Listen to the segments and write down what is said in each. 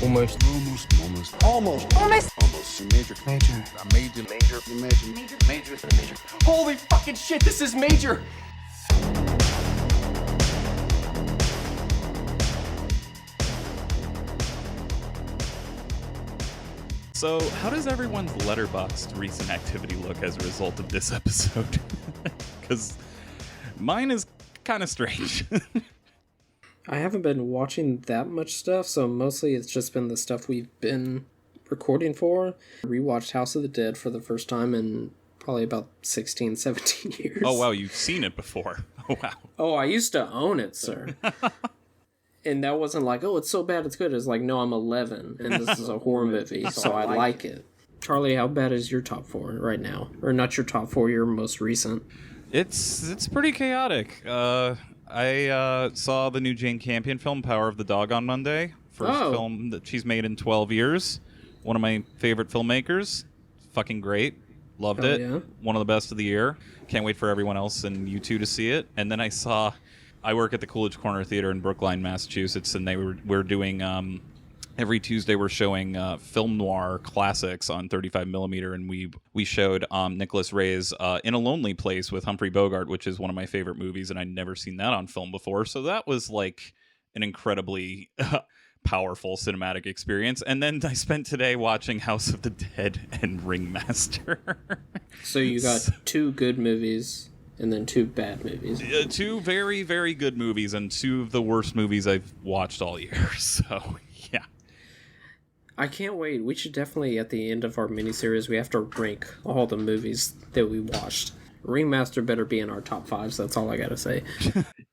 Almost. Major. Holy fucking shit, this is major! So, how does everyone's Letterboxd recent activity look as a result of this episode? Because mine is kind of strange. I haven't been watching that much stuff, so mostly it's just been the stuff we've been recording for. Rewatched House of the Dead for the first time in probably about 16, 17 years. Oh, wow, you've seen it before. Oh, wow. Oh, I used to own it, sir. And that wasn't like, oh, it's so bad it's good. It's like, no, I'm 11, and this is a horror movie, so I like it. Charlie, how bad is your top 4 right now? Or not your top 4, your most recent? It's pretty chaotic. I saw the new Jane Campion film, Power of the Dog, on Monday. First film that she's made in 12 years. One of my favorite filmmakers. Fucking great. Loved it. Yeah. One of the best of the year. Can't wait for everyone else and you two to see it. And then I work at the Coolidge Corner Theater in Brookline, Massachusetts, and we're doing every Tuesday we're showing film noir classics on 35mm, and we showed Nicholas Ray's In a Lonely Place with Humphrey Bogart, which is one of my favorite movies, and I'd never seen that on film before. So that was like an incredibly powerful cinematic experience. And then I spent today watching House of the Dead and Ringmaster. So you got 2 good movies and then 2 bad movies. 2 very, very good movies and 2 of the worst movies I've watched all year. So, yeah. I can't wait. We should definitely, at the end of our miniseries, we have to rank all the movies that we watched. Ringmaster better be in our top 5s. That's all I gotta say.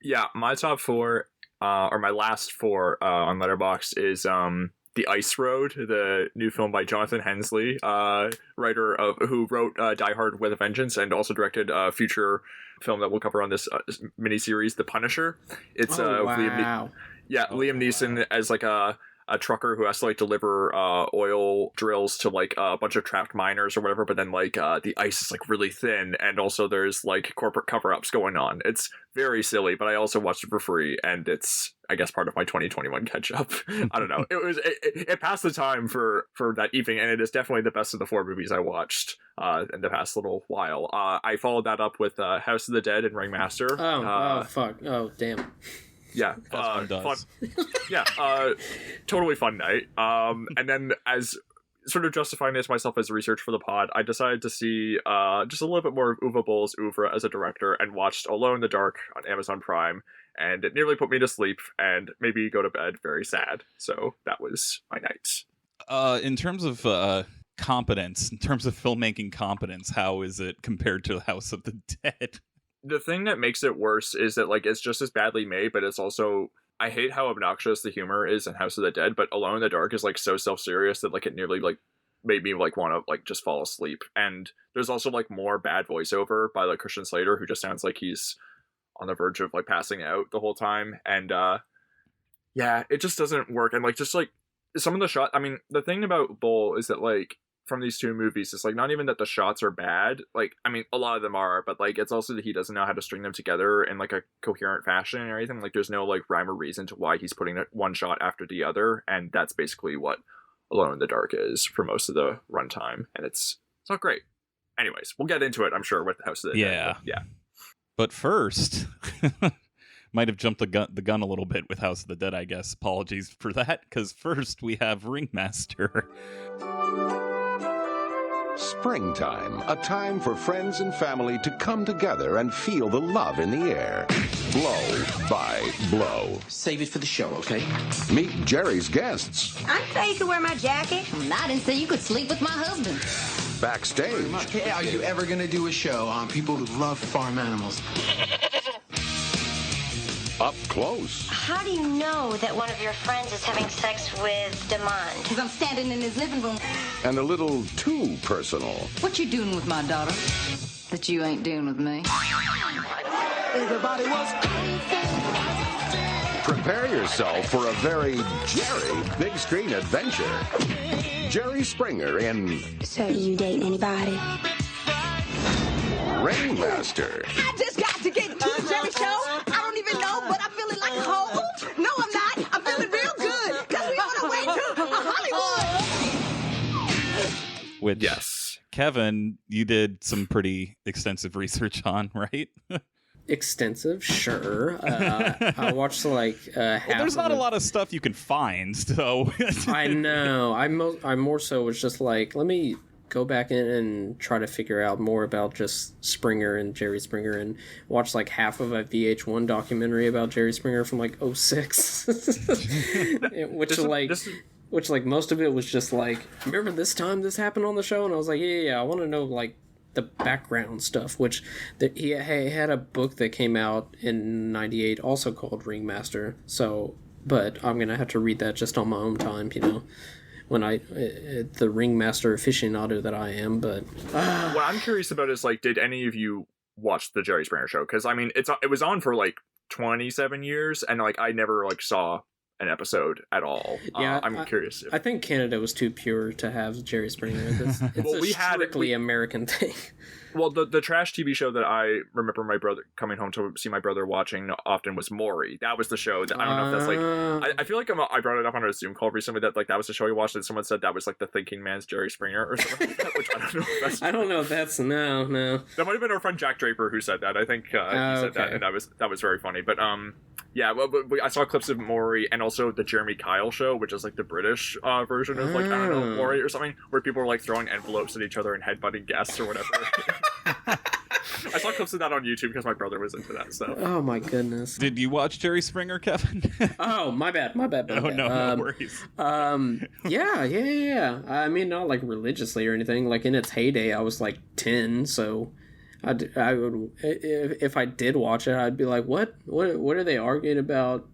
Yeah, my top 4, or my last 4 on Letterboxd is The Ice Road, the new film by Jonathan Hensley, writer who wrote Die Hard with a Vengeance and also directed a future film that we'll cover on this miniseries, The Punisher. It's wow. Liam Neeson as like a trucker who has to like deliver oil drills to like a bunch of trapped miners or whatever, but then like the ice is like really thin, and also there's like corporate cover-ups going on. It's very silly, but I also watched it for free, and it's, I guess, part of my 2021 catch-up. I don't know. It passed the time for that evening, and it is definitely the best of the 4 movies I watched in the past little while. I followed that up with House of the Dead and Ringmaster. Oh, fuck. Oh, damn. Yeah, fun. Yeah, totally fun night. And then, as sort of justifying this myself as research for the pod, I decided to see just a little bit more of Uwe Boll's oeuvre as a director and watched Alone in the Dark on Amazon Prime, and it nearly put me to sleep and made me go to bed very sad. So that was my night. In terms of competence, in terms of filmmaking competence, how is it compared to House of the Dead? The thing that makes it worse is that, like, it's just as badly made, but it's also, I hate how obnoxious the humor is in House of the Dead, but Alone in the Dark is, like, so self-serious that, like, it nearly, like, made me, like, want to, like, just fall asleep. And there's also, like, more bad voiceover by, like, Christian Slater, who just sounds like he's on the verge of, like, passing out the whole time. And, yeah, it just doesn't work. And, like, just, like, some of the shots, I mean, the thing about Boll is that, like, from these 2 movies, it's like not even that the shots are bad, like, I mean, a lot of them are, but like it's also that he doesn't know how to string them together in like a coherent fashion or anything. Like there's no like rhyme or reason to why he's putting one shot after the other, and that's basically what Alone in the Dark is for most of the runtime, and it's not great. Anyways, we'll get into it, I'm sure, with the House of the Dead. Yeah. But first, might have jumped the gun a little bit with House of the Dead, I guess. Apologies for that, because first we have Ringmaster. Springtime, a time for friends and family to come together and feel the love in the air. Blow by blow. Save it for the show, okay? Meet Jerry's guests. I didn't say you could wear my jacket. I didn't say you could sleep with my husband. Backstage. Hey, are you ever going to do a show on people who love farm animals? Up close. How do you know that one of your friends is having sex with Demond? Because I'm standing in his living room. And a little too personal. What you doing with my daughter that you ain't doing with me? Everybody was Prepare yourself for a very Jerry big screen adventure. Jerry Springer in So you date anybody? Ringmaster. I just got to get to the Jerry Show. I don't even know, but I'm feeling like a hoe. No, I'm not. I'm feeling real good because we on our way to which Yes. Kevin, you did some pretty extensive research on, right? Extensive, sure. I watched like half. Well, there's not a lot of stuff you can find, so I know. I more so was just like, let me go back in and try to figure out more about just Springer and Jerry Springer, and watch like half of a VH1 documentary about Jerry Springer from like '06, which most of it was just like, remember this time this happened on the show, and I was like, yeah, I want to know like the background stuff, which he had a book that came out in '98 also called Ringmaster, but I'm gonna have to read that just on my own time, when the Ringmaster aficionado that I am. But what I'm curious about is like, did any of you watch the Jerry Springer Show? Because I mean, it was on for like 27 years, and like I never like saw an episode at all. Yeah, I'm curious. I think Canada was too pure to have Jerry Springer. It's a strictly American thing. Well, the trash TV show that I remember my brother coming home to see my brother watching often was Maury. That was the show that I don't know if that's like. I feel like I brought it up on a Zoom call recently that was the show he watched, and someone said that was like the thinking man's Jerry Springer or something like that, which I don't know if that's. I don't know if that's no. That might have been our friend Jack Draper who said that. I think he said that, and that was very funny. But yeah, well, I saw clips of Maury and also the Jeremy Kyle show, which is like the British version of like I don't know Maury or something, where people are like throwing envelopes at each other and headbutting guests or whatever. I saw clips of that on YouTube because my brother was into that. So. Oh my goodness! Did you watch Jerry Springer, Kevin? Oh, my bad. Oh no worries. Yeah. I mean, not like religiously or anything. Like in its heyday, I was like 10, so I would, if I did watch it, I'd be like, what are they arguing about?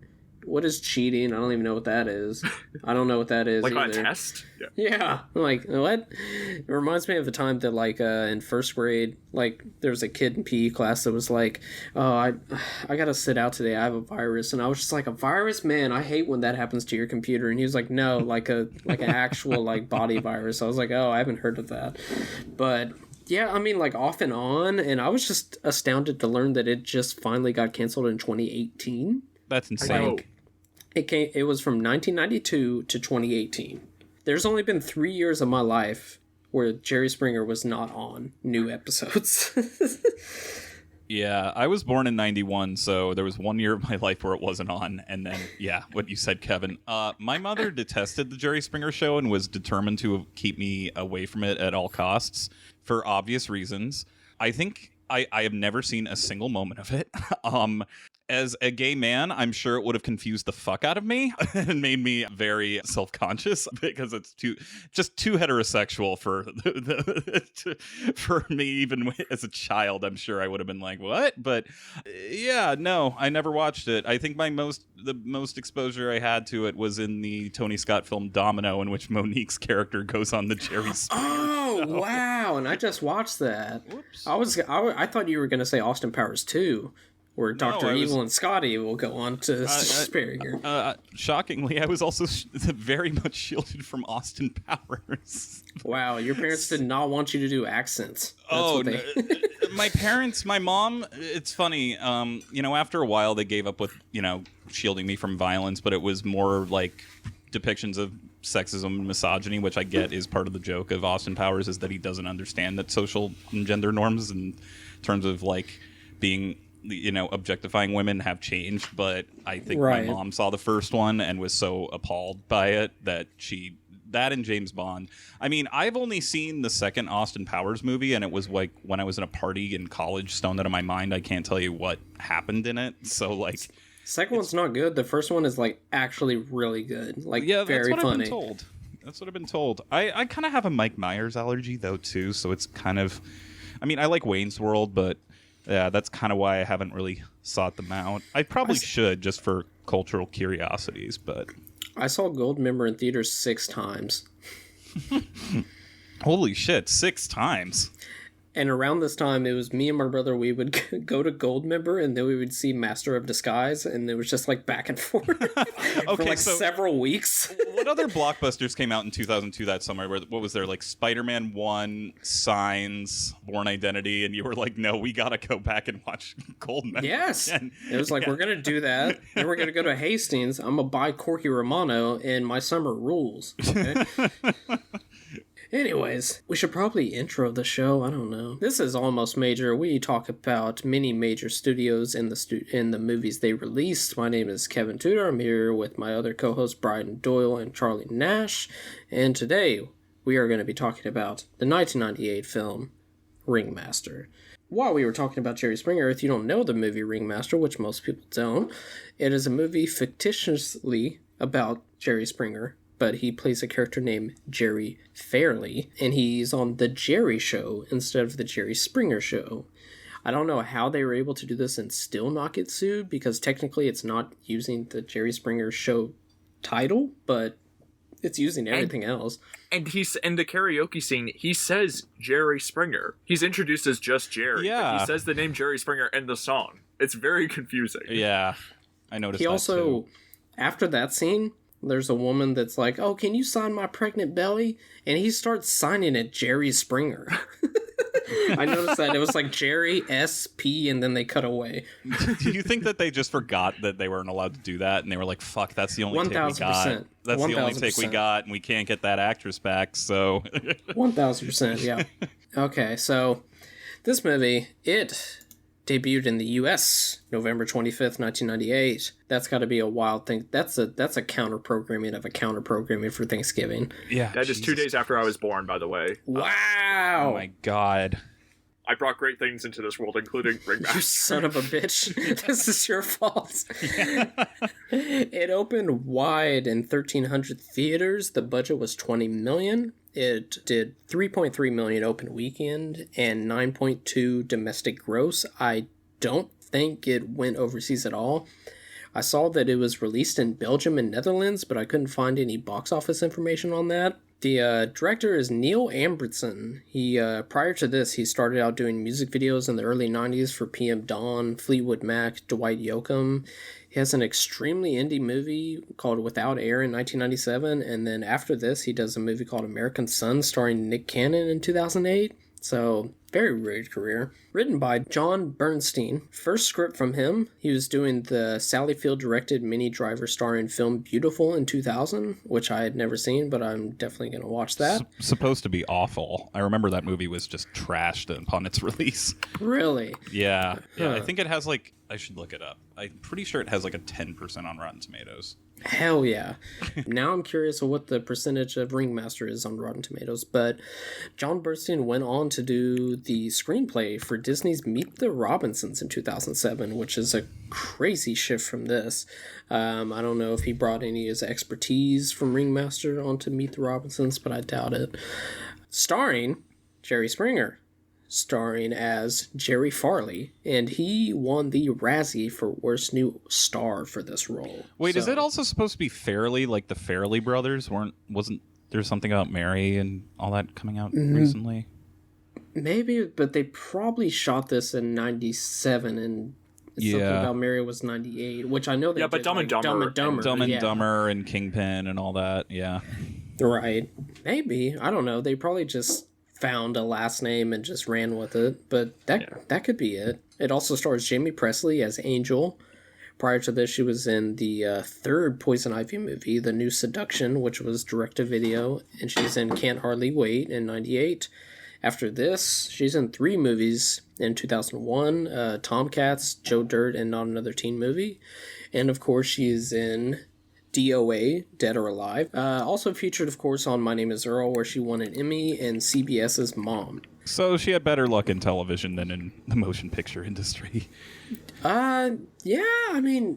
What is cheating? I don't even know what that is. I don't know what that is. Like either. on a test? Yeah. I'm like, what? It reminds me of the time that, like, in first grade, like, there was a kid in PE class that was like, oh, I gotta sit out today. I have a virus. And I was just like, a virus? Man, I hate when that happens to your computer. And he was like, no, like an actual, like, body virus. I was like, oh, I haven't heard of that. But... yeah, I mean, like, off and on, and I was just astounded to learn that it just finally got canceled in 2018. That's insane. It was from 1992 to 2018. There's only been 3 years of my life where Jerry Springer was not on new episodes. Yeah, I was born in 91, so there was 1 year of my life where it wasn't on, and then, yeah, what you said, Kevin. My mother detested the Jerry Springer Show and was determined to keep me away from it at all costs, for obvious reasons. I think I have never seen a single moment of it. As a gay man, I'm sure it would have confused the fuck out of me and made me very self-conscious because it's too heterosexual for me. Even as a child, I'm sure I would have been like, what? But yeah, no, I never watched it. I think the most exposure I had to it was in the Tony Scott film Domino, in which Monique's character goes on the Jerry Springer show. Wow, and I just watched that. Whoops. I thought you were going to say Austin Powers 2. Where Dr. Evil and Scotty will go on to Springer. Shockingly, I was also very much shielded from Austin Powers. Wow, your parents did not want you to do accents. My mom, it's funny, after a while they gave up with, shielding me from violence, but it was more like depictions of sexism and misogyny, which I get is part of the joke of Austin Powers, is that he doesn't understand that social and gender norms in terms of like being... objectifying women have changed, but I think my mom saw the first one and was so appalled by it that that and James Bond. I mean, I've only seen the second Austin Powers movie, and it was like when I was in a party in college, stoned out of my mind. I can't tell you what happened in it. So like, second one's not good. The first one is like actually really good. Like, yeah, very that's what funny. I've been told. That's what I've been told. I kind of have a Mike Myers allergy though too, so it's kind of. I mean, I like Wayne's World, but. Yeah, that's kind of why I haven't really sought them out. I probably should, just for cultural curiosities, but... I saw Goldmember in theaters 6 times. Holy shit, 6 times? And around this time, it was me and my brother, we would go to Goldmember, and then we would see Master of Disguise, and it was just like back and forth for like several weeks. What other blockbusters came out in 2002 that summer? What was there? Like Spider-Man 1, Signs, Bourne Identity, and you were like, no, we gotta go back and watch Goldmember. Yes. Again. It was like, we're gonna do that, then we're gonna go to Hastings, I'm gonna buy Corky Romano, and My Summer Rules. Okay? Anyways, we should probably intro the show. I don't know. This is Almost Major. We talk about many major studios in the movies they released. My name is Kevin Tudor. I'm here with my other co-hosts Brian Doyle and Charlie Nash. And today we are going to be talking about the 1998 film Ringmaster. While we were talking about Jerry Springer, if you don't know the movie Ringmaster, which most people don't, it is a movie fictitiously about Jerry Springer, but he plays a character named Jerry Fairley, and he's on The Jerry Show instead of The Jerry Springer Show. I don't know how they were able to do this and still not get sued, because technically it's not using The Jerry Springer Show title, but it's using everything else. And he's in the karaoke scene, he says Jerry Springer. He's introduced as just Jerry. Yeah. But he says the name Jerry Springer in the song. It's very confusing. Yeah, I noticed He that also, too. after that scene, there's a woman that's like, oh, can you sign my pregnant belly? And he starts signing it Jerry Springer. I noticed that. It was like Jerry SP, and then they cut away. Do you think that they just forgot that they weren't allowed to do that, and they were like, fuck, that's the only take we got. 1000%. That's the only take we 1000%. got, and we can't get that actress back, so... 1000%, yeah. Okay, so this movie, it debuted in the U.S. November 25th, 1998. That's got to be a wild thing. That's a counter-programming of a counter-programming for Thanksgiving. Yeah. That is 2 days after I was born, by the way. Wow! Oh my god. I brought great things into this world, including You Ringmaster. son of a bitch. This is your fault. It opened wide in 1,300 theaters. The budget was $20 million. It did $3.3 million open weekend and $9.2 domestic gross. I don't think it went overseas at all. I saw that it was released in Belgium and Netherlands, but I couldn't find any box office information on that. The director is Neil Ambrison. He prior to this, he started out doing music videos in the early 90s for PM Dawn, Fleetwood Mac, Dwight Yoakam. He has an extremely indie movie called Without Air in 1997, and then after this, he does a movie called American Son starring Nick Cannon in 2008. So, very weird career. Written by John Bernstein. First script from him, he was doing the Sally Field directed Minnie Driver starring film Beautiful in 2000, which I had never seen, but I'm definitely going to watch that. Supposed to be awful. I remember that movie was just trashed upon its release. Really? Yeah. Huh. I think it has like... I should look it up. I'm pretty sure it has like a 10% on Rotten Tomatoes. Hell yeah. Now I'm curious of what the percentage of Ringmaster is on Rotten Tomatoes, but John Bernstein went on to do the screenplay for Disney's Meet the Robinsons in 2007, which is a crazy shift from this. I don't know if he brought any of his expertise from Ringmaster onto Meet the Robinsons, but I doubt it. Starring Jerry Springer. Starring as Jerry Farley, and he won the Razzie for Worst New Star for this role. Wait, is it also supposed to be Fairly, like the Fairly brothers? Wasn't there something about Mary and all that coming out recently? Maybe, but they probably shot this in 97, and something about Mary was 98, which I know they did. But Dumb and Dumber. Dumb and Dumber and Kingpin and all that, yeah. Right. Maybe. I don't know. They probably just found a last name and just ran with it, but that could be it. It also stars Jamie Presley as Angel. Prior to this, she was in the third Poison Ivy movie, The New Seduction, which was direct-to-video, and she's in Can't Hardly Wait in 98. After this, she's in 3 movies in 2001, Tomcats, Joe Dirt, and Not Another Teen Movie. And, of course, she's in DOA, Dead or Alive. Also featured, of course, on My Name is Earl, where she won an Emmy, and CBS's Mom. So she had better luck in television than in the motion picture industry. Yeah, I mean...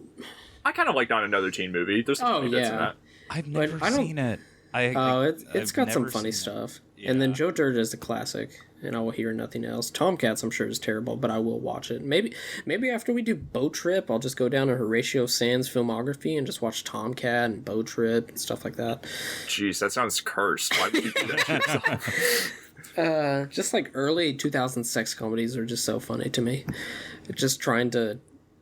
I kind of like Not Another Teen Movie. There's some funny bits in that. I've never seen it. It's got some funny stuff. stuff. Yeah. And then Joe Dirt is a classic, and I will hear nothing else. Tomcats, I'm sure, is terrible, but I will watch it. Maybe after we do Boat Trip, I'll just go down to Horatio Sands' filmography and just watch Tomcat and Boat Trip and stuff like that. Jeez, that sounds cursed. Why would you do that? Just like early 2000 sex comedies are just so funny to me. Just trying to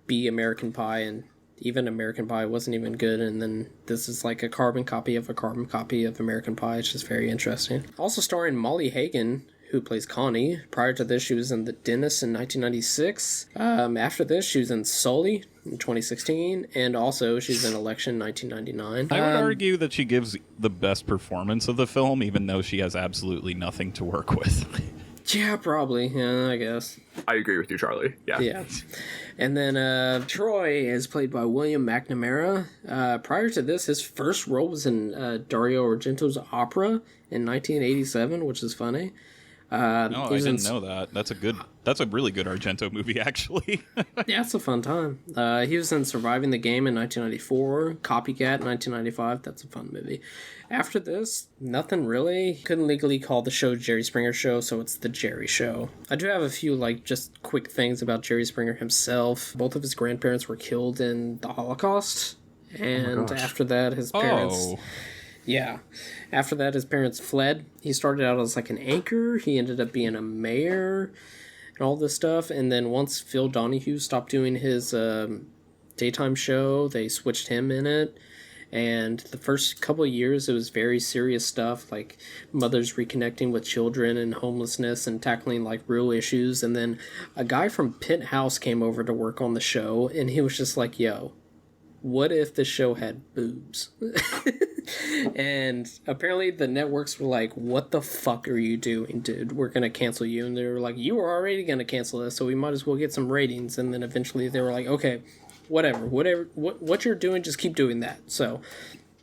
be American Pie, and even American Pie wasn't even good, and then this is like a carbon copy of American Pie. It's just very interesting. Also starring Molly Hagan, who plays Connie. Prior to this, she was in The Dentist in 1996. After this, she was in Sully in 2016, and also she's in Election 1999. I would argue that she gives the best performance of the film, even though she has absolutely nothing to work with. Yeah, probably. Yeah, I guess. I agree with you, Charlie. Yeah. Yeah. And then Troy is played by William McNamara. Prior to this, his first role was in Dario Argento's Opera in 1987, which is funny. No, I didn't know that. That's a really good Argento movie, actually. Yeah, it's a fun time. He was in Surviving the Game in 1994, Copycat in 1995. That's a fun movie. After this, nothing really. Couldn't legally call the show Jerry Springer Show, so it's The Jerry Show. I do have a few, just quick things about Jerry Springer himself. Both of his grandparents were killed in the Holocaust, and after that, his parents... Oh. Yeah. After that, his parents fled. He started out as an anchor. He ended up being a mayor and all this stuff. And then once Phil Donahue stopped doing his daytime show, they switched him in it. And the first couple of years, it was very serious stuff, like mothers reconnecting with children and homelessness and tackling real issues. And then a guy from Pitt House came over to work on the show, and he was just like, yo, what if the show had boobs? And apparently the networks were like, what the fuck are you doing, dude? We're going to cancel you. And they were like, you were already going to cancel us, so we might as well get some ratings. And then eventually they were like, okay, whatever, what you're doing, just keep doing that. So,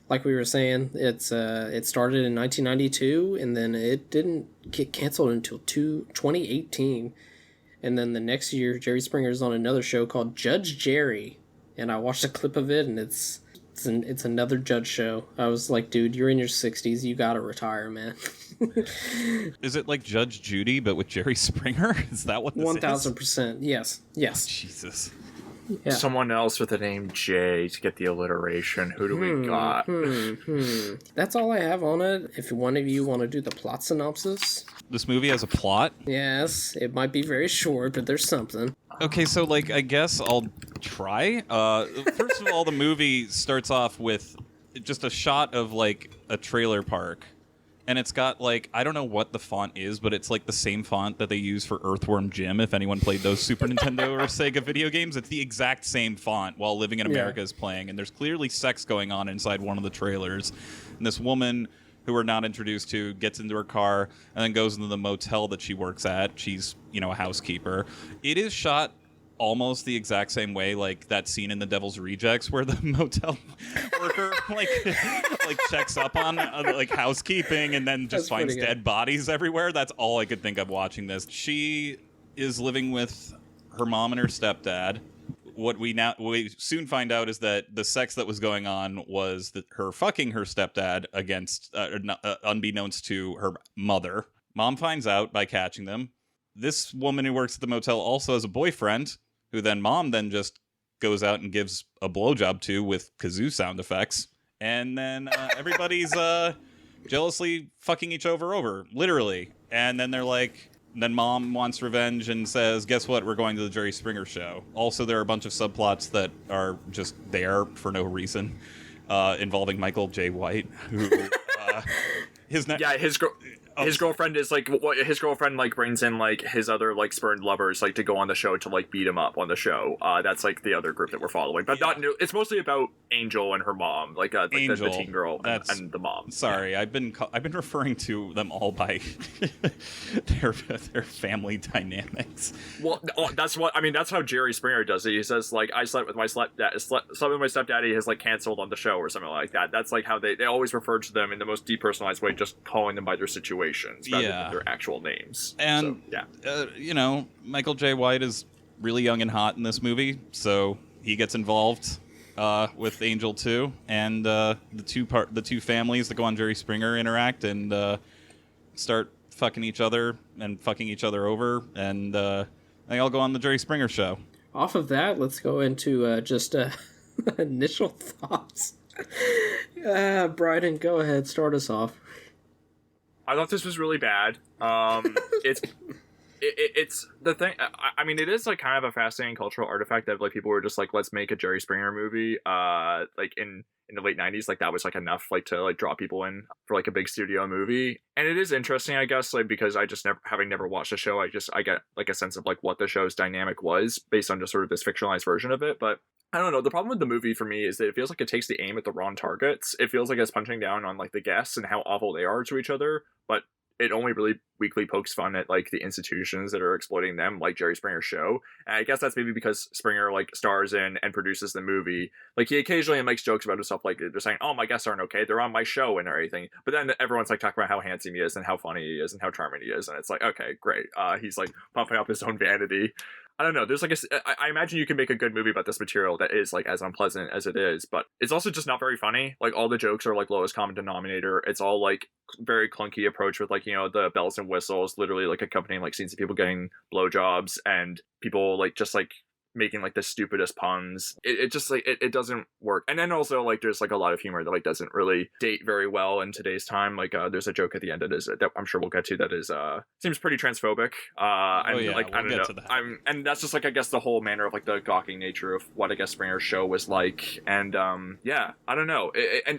like we were saying, it started in 1992, and then it didn't get canceled until 2018. And then the next year, Jerry Springer's on another show called Judge Jerry. And I watched a clip of it, and it's another judge show. I was like, dude, you're in your 60s. You gotta retire, man. Is it like Judge Judy, but with Jerry Springer? Is that what this 1000%. Yes. Jesus. Yeah. Someone else with the name Jay to get the alliteration. Who do we got? That's all I have on it. If one of you want to do the plot synopsis. This movie has a plot? Yes, it might be very short, but there's something. Okay, so I guess I'll try. First of all, the movie starts off with just a shot of a trailer park, and it's got I don't know what the font is, but it's the same font that they use for Earthworm Jim. If anyone played those Super Nintendo or Sega video games, it's the exact same font while Living in America is playing, and there's clearly sex going on inside one of the trailers. And this woman, who we're not introduced to, gets into her car and then goes into the motel that she works at. She's, a housekeeper. It is shot almost the exact same way, like that scene in The Devil's Rejects where the motel worker checks up on housekeeping and then just finds dead bodies everywhere. That's all I could think of watching this. She is living with her mom and her stepdad. What we soon find out is that the sex that was going on was her fucking her stepdad against, unbeknownst to her mother. Mom finds out by catching them. This woman who works at the motel also has a boyfriend, who then mom just goes out and gives a blowjob to with kazoo sound effects. And then everybody's jealously fucking each other over, literally. And then they're then mom wants revenge and says, guess what, we're going to the Jerry Springer show. Also, there are a bunch of subplots that are just there for no reason, involving Michael J. White, who his girlfriend is his girlfriend brings in his other spurned lovers to go on the show to beat him up on the show. That's the other group that we're following, but not new. It's mostly about Angel and her mom, Angel, the teen girl and the mom. Sorry, yeah. I've been referring to them all by their family dynamics. Well, that's how Jerry Springer does it. He says I slept with my stepdaddy has canceled on the show or something like that. That's how they always refer to them in the most depersonalized way, just calling them by their situations rather than their actual names. And Michael J. White is really young and hot in this movie, so he gets involved with Angel too, and the two families that go on Jerry Springer interact and start fucking each other and fucking each other over, and they all go on the Jerry Springer show. Off of that, let's go into just initial thoughts. Bryden, go ahead, start us off. I thought this was really bad. it's the thing. I mean, it is like kind of a fascinating cultural artifact that like people were just like, let's make a Jerry Springer movie. Like in the late 90s, like that was like enough like to like draw people in for like a big studio movie. And it is interesting, I guess, like because I just never watched the show, I get like a sense of like what the show's dynamic was based on just sort of this fictionalized version of it. But I don't know. The problem with the movie for me is that it feels like it takes the aim at the wrong targets. It feels like it's punching down on like the guests and how awful they are to each other, but it only really weakly pokes fun at like the institutions that are exploiting them, like Jerry Springer's show. And I guess that's maybe because Springer like stars in and produces the movie. Like he occasionally makes jokes about himself, like they're saying, "Oh, my guests aren't okay. They're on my show and everything." But then everyone's like talking about how handsome he is and how funny he is and how charming he is, and it's like, okay, great. He's like pumping up his own vanity. I don't know. There's like I imagine you can make a good movie about this material that is like as unpleasant as it is, but it's also just not very funny. Like all the jokes are like lowest common denominator. It's all like very clunky approach with like, you know, the bells and whistles, literally like accompanying like scenes of people getting blowjobs and people like just like making like the stupidest puns. It just like it doesn't work. And then also like there's like a lot of humor that like doesn't really date very well in today's time. Like there's a joke at the end that I'm sure we'll get to that is seems pretty transphobic. And yeah, like we'll I don't get know. to that. And that's just like I guess the whole manner of like the gawking nature of what I guess Springer's show was like. And yeah, I don't know.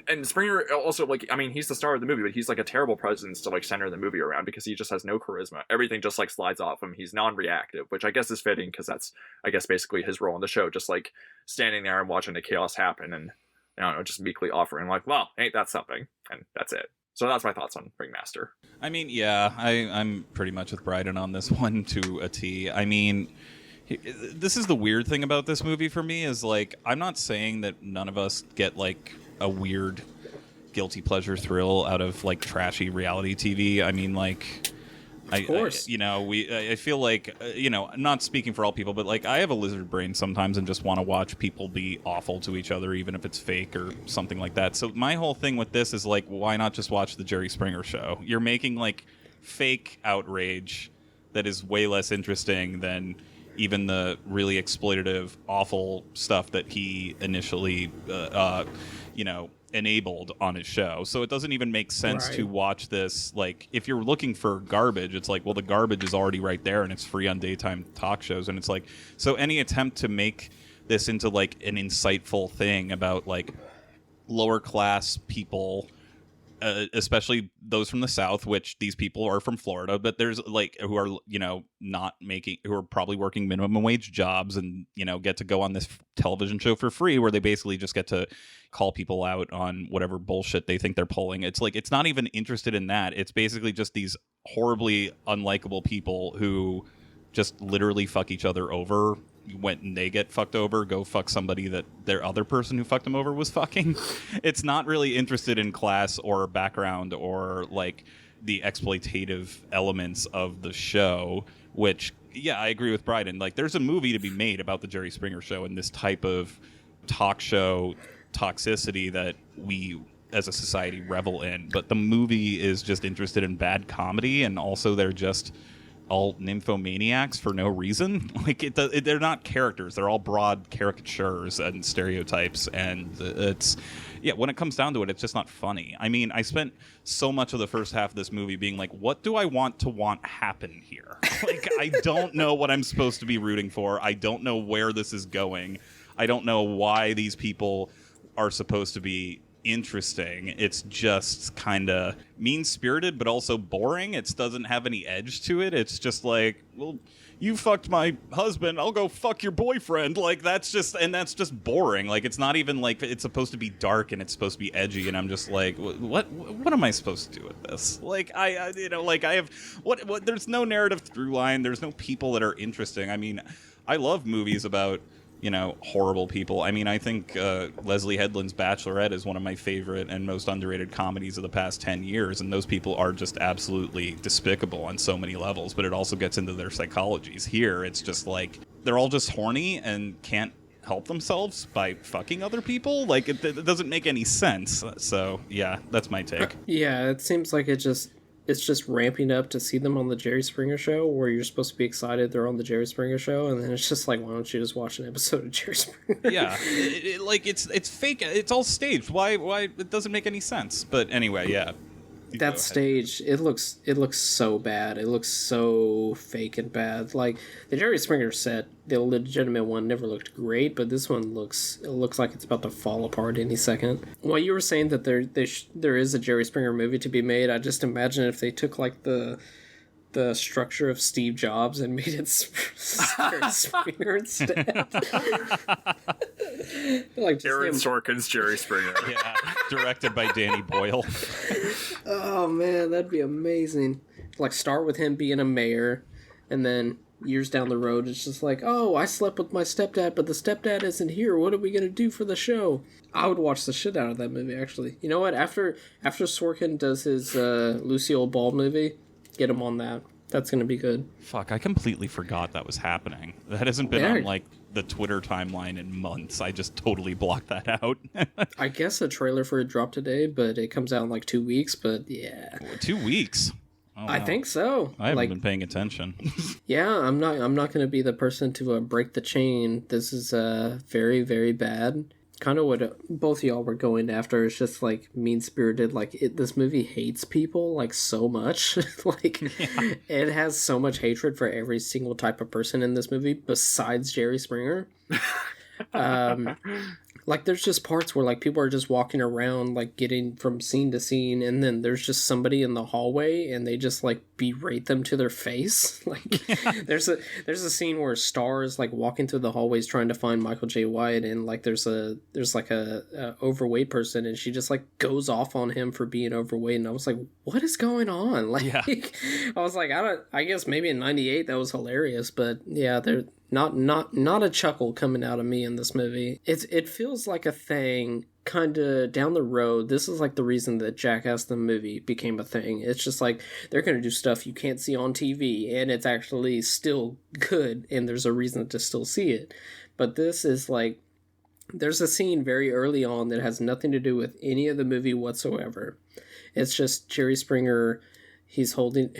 And Springer also like, I mean, he's the star of the movie, but he's like a terrible presence to like center the movie around because he just has no charisma. Everything just like slides off him. He's non-reactive, which I guess is fitting because that's I guess basically his role in the show, just like standing there and watching the chaos happen and I don't know, just meekly offering like, well, ain't that something? And that's it. So that's my thoughts on Ringmaster. I mean, yeah, I'm pretty much with Bryden on this one to a T. I mean, this is the weird thing about this movie for me is like, I'm not saying that none of us get like a weird guilty pleasure thrill out of like trashy reality TV. I mean, like, of course. I feel like, I'm not speaking for all people, but like I have a lizard brain sometimes and just want to watch people be awful to each other, even if it's fake or something like that. So my whole thing with this is like, why not just watch the Jerry Springer show? You're making like fake outrage that is way less interesting than even the really exploitative, awful stuff that he initially, enabled on his show. So it doesn't even make sense to watch this. Like, if you're looking for garbage, it's like, well, the garbage is already right there and it's free on daytime talk shows. And it's like, so any attempt to make this into like an insightful thing about like lower class people, especially those from the South, which these people are from Florida, but there's like who are, who are probably working minimum wage jobs and, get to go on this television show for free where they basically just get to call people out on whatever bullshit they think they're pulling. It's like, it's not even interested in that. It's basically just these horribly unlikable people who just literally fuck each other over. When they get fucked over, go fuck somebody that their other person who fucked them over was fucking. It's not really interested in class or background or like the exploitative elements of the show, which, yeah, I agree with Bryden. Like, there's a movie to be made about the Jerry Springer show and this type of talk show toxicity that we as a society revel in. But the movie is just interested in bad comedy, and also they're just all nymphomaniacs for no reason. Like, they're not characters. They're all broad caricatures and stereotypes, and it's, yeah, when it comes down to it, it's just not funny. I mean, I spent so much of the first half of this movie being like, what do I want happen here? Like, I don't know what I'm supposed to be rooting for. I don't know where this is going. I don't know why these people are supposed to be interesting. It's just kind of mean-spirited but also boring. It doesn't have any edge to it. It's just like, well, you fucked my husband, I'll go fuck your boyfriend. Like, that's just boring. Like, it's not even like it's supposed to be dark and it's supposed to be edgy, and I'm just like, what am I supposed to do with this? Like, I have what there's no narrative through line. There's no people that are interesting. I mean, I love movies about horrible people. I mean, I think Leslie Headland's Bachelorette is one of my favorite and most underrated comedies of the past 10 years, and those people are just absolutely despicable on so many levels, but it also gets into their psychologies. Here, it's just like, they're all just horny and can't help themselves by fucking other people. Like, it doesn't make any sense. So, yeah, that's my take. Yeah, it seems like it's just ramping up to see them on the Jerry Springer show, where you're supposed to be excited they're on the Jerry Springer show, and then it's just like, why don't you just watch an episode of Jerry Springer? Yeah, it's fake. It's all staged. Why? It doesn't make any sense. But anyway, yeah. that stage, it looks so bad. It looks so fake and bad. Like the Jerry Springer set, the legitimate one, never looked great, but this one looks like it's about to fall apart any second. While you were saying that there is a Jerry Springer movie to be made, I just imagine if they took like the structure of Steve Jobs and made it Jerry Springer instead. Like Aaron Sorkin's Jerry Springer. Yeah, directed by Danny Boyle. Oh man, that'd be amazing. Like start with him being a mayor, and then years down the road, it's just like, oh, I slept with my stepdad, but the stepdad isn't here. What are we gonna do for the show? I would watch the shit out of that movie. Actually, you know what? After Sorkin does his Lucille Ball movie, get him on that. That's gonna be good. Fuck, I completely forgot that was happening. That hasn't been on like the Twitter timeline in months. I just totally blocked that out. I guess a trailer for it dropped today, but it comes out in like 2 weeks. But yeah, 2 weeks. Oh, I think so. I haven't been paying attention. Yeah, I'm not going to be the person to break the chain. This is very, very bad. Kind of what both of y'all were going after. It's just like mean-spirited. Like this movie hates people like so much. Like it has so much hatred for every single type of person in this movie besides Jerry Springer. Like there's just parts where like people are just walking around like getting from scene to scene, and then there's just somebody in the hallway and they just like berate them to their face. Like there's a scene where Star is like walking through the hallways trying to find Michael J. White, and like there's like a overweight person, and she just like goes off on him for being overweight, and I was like, what is going on? Like I was like, I guess maybe in '98 that was hilarious, but yeah, they're not a chuckle coming out of me in this movie. It feels like a thing kind of down the road. This is like the reason that Jackass the movie became a thing. It's just like they're going to do stuff you can't see on TV, and it's actually still good, and there's a reason to still see it. But this is like, there's a scene very early on that has nothing to do with any of the movie whatsoever. It's just Jerry Springer. He's hosting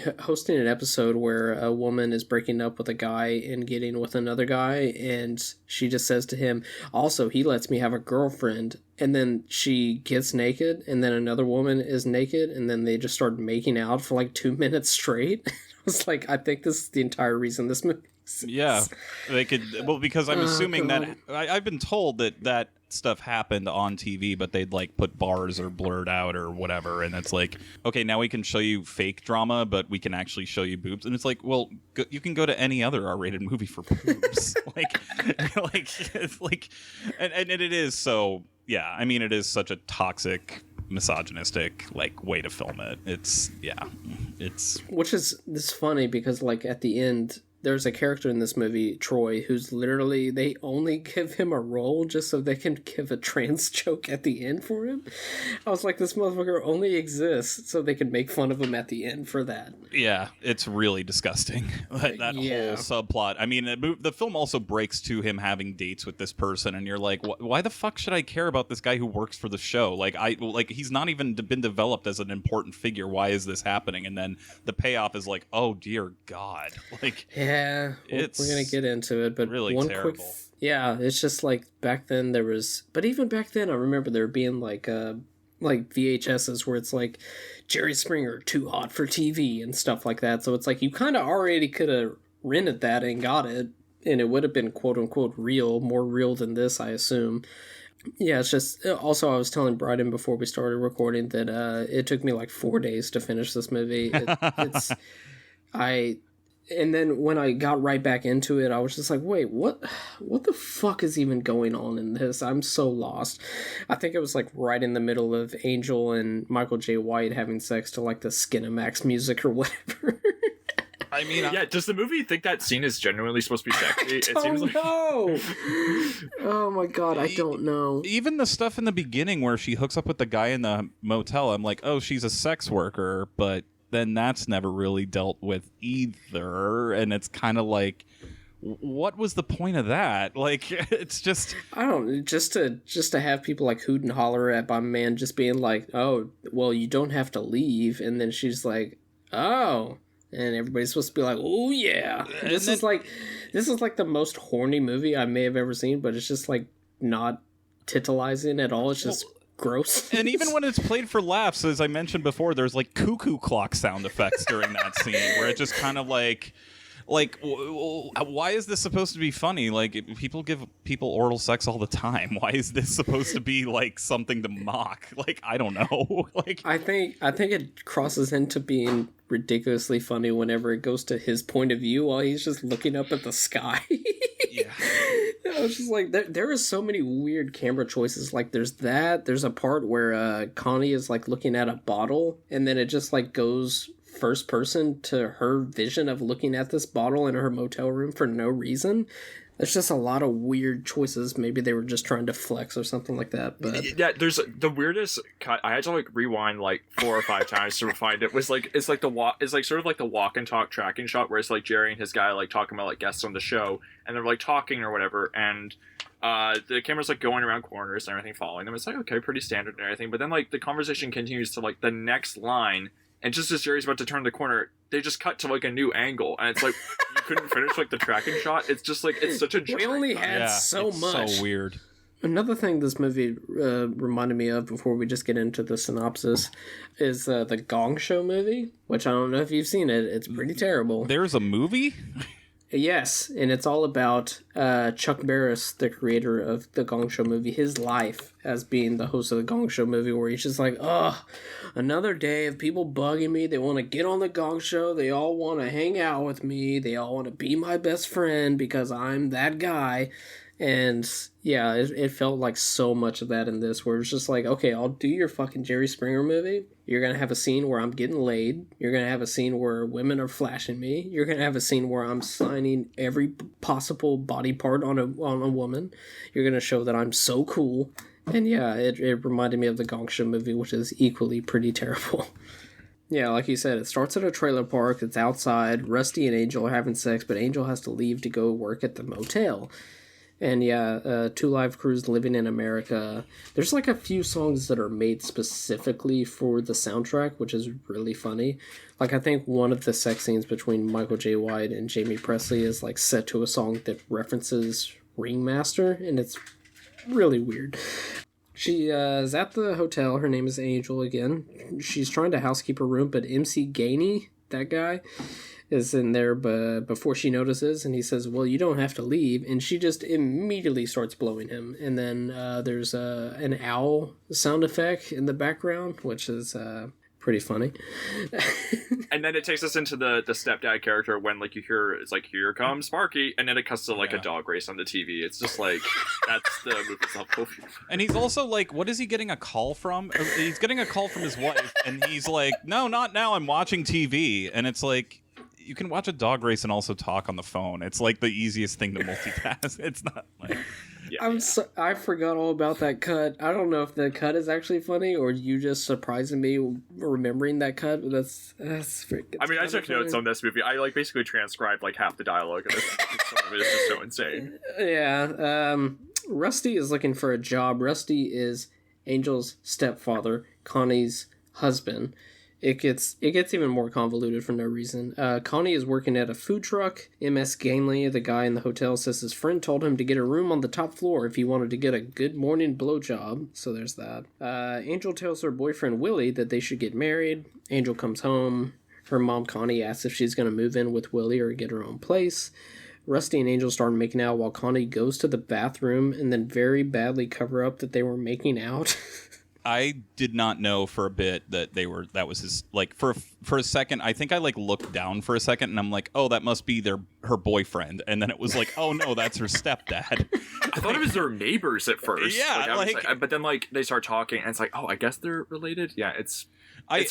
an episode where a woman is breaking up with a guy and getting with another guy, and she just says to him, also, he lets me have a girlfriend. And then she gets naked, and then another woman is naked, and then they just start making out for like 2 minutes straight. I was like, I think this is the entire reason this movie exists. Yeah, they could. Well, because I'm assuming that I've been told that stuff happened on TV, but they'd like put bars or blurred out or whatever, and it's like, okay, now we can show you fake drama, but we can actually show you boobs, and it's like, well, you can go to any other R-rated movie for boobs. It's like, and it is so. Yeah, I mean, it is such a toxic, misogynistic like way to film it. It's which is this funny because like at the end, there's a character in this movie, Troy, who's literally, they only give him a role just so they can give a trans joke at the end for him. I was like, this motherfucker only exists so they can make fun of him at the end for that. Yeah, it's really disgusting. That whole subplot. I mean, the film also breaks to him having dates with this person, and you're like, why the fuck should I care about this guy who works for the show? Like, he's not even been developed as an important figure. Why is this happening? And then the payoff is like, oh dear God. Like, yeah, we're gonna get into it, but really one terrible. It's just like back then there was, but even back then I remember there being like VHSs where it's like Jerry Springer too hot for TV and stuff like that. So it's like you kind of already could have rented that and got it, and it would have been quote unquote real, more real than this, I assume. Yeah, it's just, also I was telling Bryden before we started recording that it took me like 4 days to finish this movie. And then when I got right back into it, I was just like, wait, what the fuck is even going on in this? I'm so lost. I think it was like right in the middle of Angel and Michael J. White having sex to like the Skinamax music or whatever. I mean, yeah, does the movie think that scene is genuinely supposed to be sexy? It seems like... Oh my god, I don't know. Even the stuff in the beginning where she hooks up with the guy in the motel, I'm like, oh, she's a sex worker, but then that's never really dealt with either, and it's kind of like, what was the point of that? Like, it's just, I don't, just to have people like hoot and holler at my man just being like, oh, well, you don't have to leave, and then she's like, oh, and everybody's supposed to be like, oh yeah, this is like the most horny movie I may have ever seen, but it's just like not titillizing at all. It's just gross. And even when it's played for laughs, as I mentioned before, there's like cuckoo clock sound effects during that scene where it just kind of like why is this supposed to be funny? Like, people give people oral sex all the time. Why is this supposed to be like something to mock? Like, I don't know. Like, I think it crosses into being ridiculously funny whenever it goes to his point of view while he's just looking up at the sky. yeah. I was just like, there are so many weird camera choices. Like, there's a part where Connie is like looking at a bottle, and then it just like goes first person to her vision of looking at this bottle in her motel room for no reason. There's just a lot of weird choices. Maybe they were just trying to flex or something like that. But yeah, there's the weirdest cut. I had to like rewind like 4 or 5 times to find it. Was like it's like sort of like the walk and talk tracking shot where it's like Jerry and his guy like talking about like guests on the show, and they're like talking or whatever, and the camera's like going around corners and everything, following them. It's like, okay, pretty standard and everything. But then like the conversation continues to like the next line. And just as Jerry's about to turn the corner, they just cut to like a new angle, and it's like you couldn't finish like the tracking shot. It's just like it's such a. We only had so much. So weird. Another thing this movie reminded me of before we just get into the synopsis is the Gong Show movie, which I don't know if you've seen it. It's pretty terrible. There's a movie? Yes, and it's all about Chuck Barris, the creator of the Gong Show movie, his life as being the host of the Gong Show movie, where he's just like, oh, another day of people bugging me. They want to get on the Gong Show. They all want to hang out with me. They all want to be my best friend because I'm that guy. And yeah, it felt like so much of that in this, where it's just like, okay, I'll do your fucking Jerry Springer movie. You're going to have a scene where I'm getting laid. You're going to have a scene where women are flashing me. You're going to have a scene where I'm signing every possible body part on a woman. You're going to show that I'm so cool. And yeah, it reminded me of the Gong Show movie, which is equally pretty terrible. Yeah, like you said, it starts at a trailer park. It's outside. Rusty and Angel are having sex, but Angel has to leave to go work at the motel. And yeah, 2 Live Crews living in America. There's like a few songs that are made specifically for the soundtrack, which is really funny. Like, I think one of the sex scenes between Michael J. White and Jamie Presley is like set to a song that references Ringmaster, and it's really weird. She is at the hotel. Her name is Angel again. She's trying to housekeep her room, but MC Gainey, that guy, is in there before she notices, and he says, well, you don't have to leave, and she just immediately starts blowing him. And then there's an owl sound effect in the background, which is pretty funny. And then it takes us into the stepdad character when like you hear it's like, here comes Sparky, and then it cuts to like a dog race on the TV. It's just like that's the movie's level. And he's also like, what is he getting a call from? He's getting a call from his wife, and he's like, no, not now, I'm watching TV. And it's like, you can watch a dog race and also talk on the phone. It's like the easiest thing to multitask. It's not like... Yeah, I forgot all about that cut. I don't know if the cut is actually funny or you just surprising me remembering that cut. But that's freaking. I mean, I took notes on this movie. I like basically transcribed like half the dialogue of this. Some of it is just so insane. Yeah. Rusty is looking for a job. Rusty is Angel's stepfather, Connie's husband. It gets even more convoluted for no reason. Connie is working at a food truck. M.S. Gainley, the guy in the hotel, says his friend told him to get a room on the top floor if he wanted to get a good morning blowjob. So there's that. Angel tells her boyfriend Willie that they should get married. Angel comes home. Her mom Connie asks if she's going to move in with Willie or get her own place. Rusty and Angel start making out while Connie goes to the bathroom and then very badly cover up that they were making out. I did not know for a bit that that was his, like, for a second, I think I like looked down for a second and I'm like, oh, that must be her boyfriend. And then it was like, oh no, that's her stepdad. I thought it was their neighbors at first. Yeah. But then like they start talking and it's like, oh, I guess they're related. Yeah, it's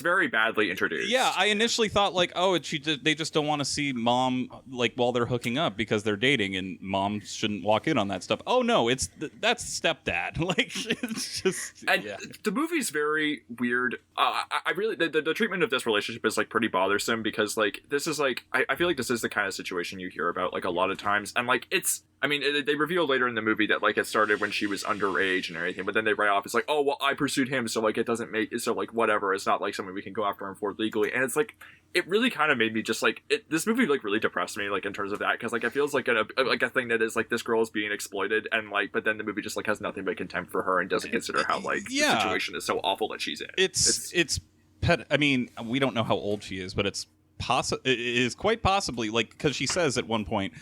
very badly introduced. Yeah, I initially thought like, oh, they just don't want to see mom like while they're hooking up because they're dating, and mom shouldn't walk in on that stuff. Oh no, that's stepdad. Like, it's just. And the movie's very weird. I really the treatment of this relationship is like pretty bothersome because like this is like I feel like this is the kind of situation you hear about like a lot of times, and like it's I mean, they reveal later in the movie that, like, it started when she was underage and everything, but then they write off, it's like, oh, well, I pursued him, so, like, it doesn't make, so, like, whatever, it's not, like, something we can go after him for legally, and it's, like, it really kind of made me just, like, this movie, like, really depressed me, like, in terms of that, because, like, it feels like a thing that is, like, this girl is being exploited, and, like, but then the movie just, like, has nothing but contempt for her and doesn't consider how, like, the situation is so awful that she's in. I mean, we don't know how old she is, but it is quite possibly, like, because she says at one point,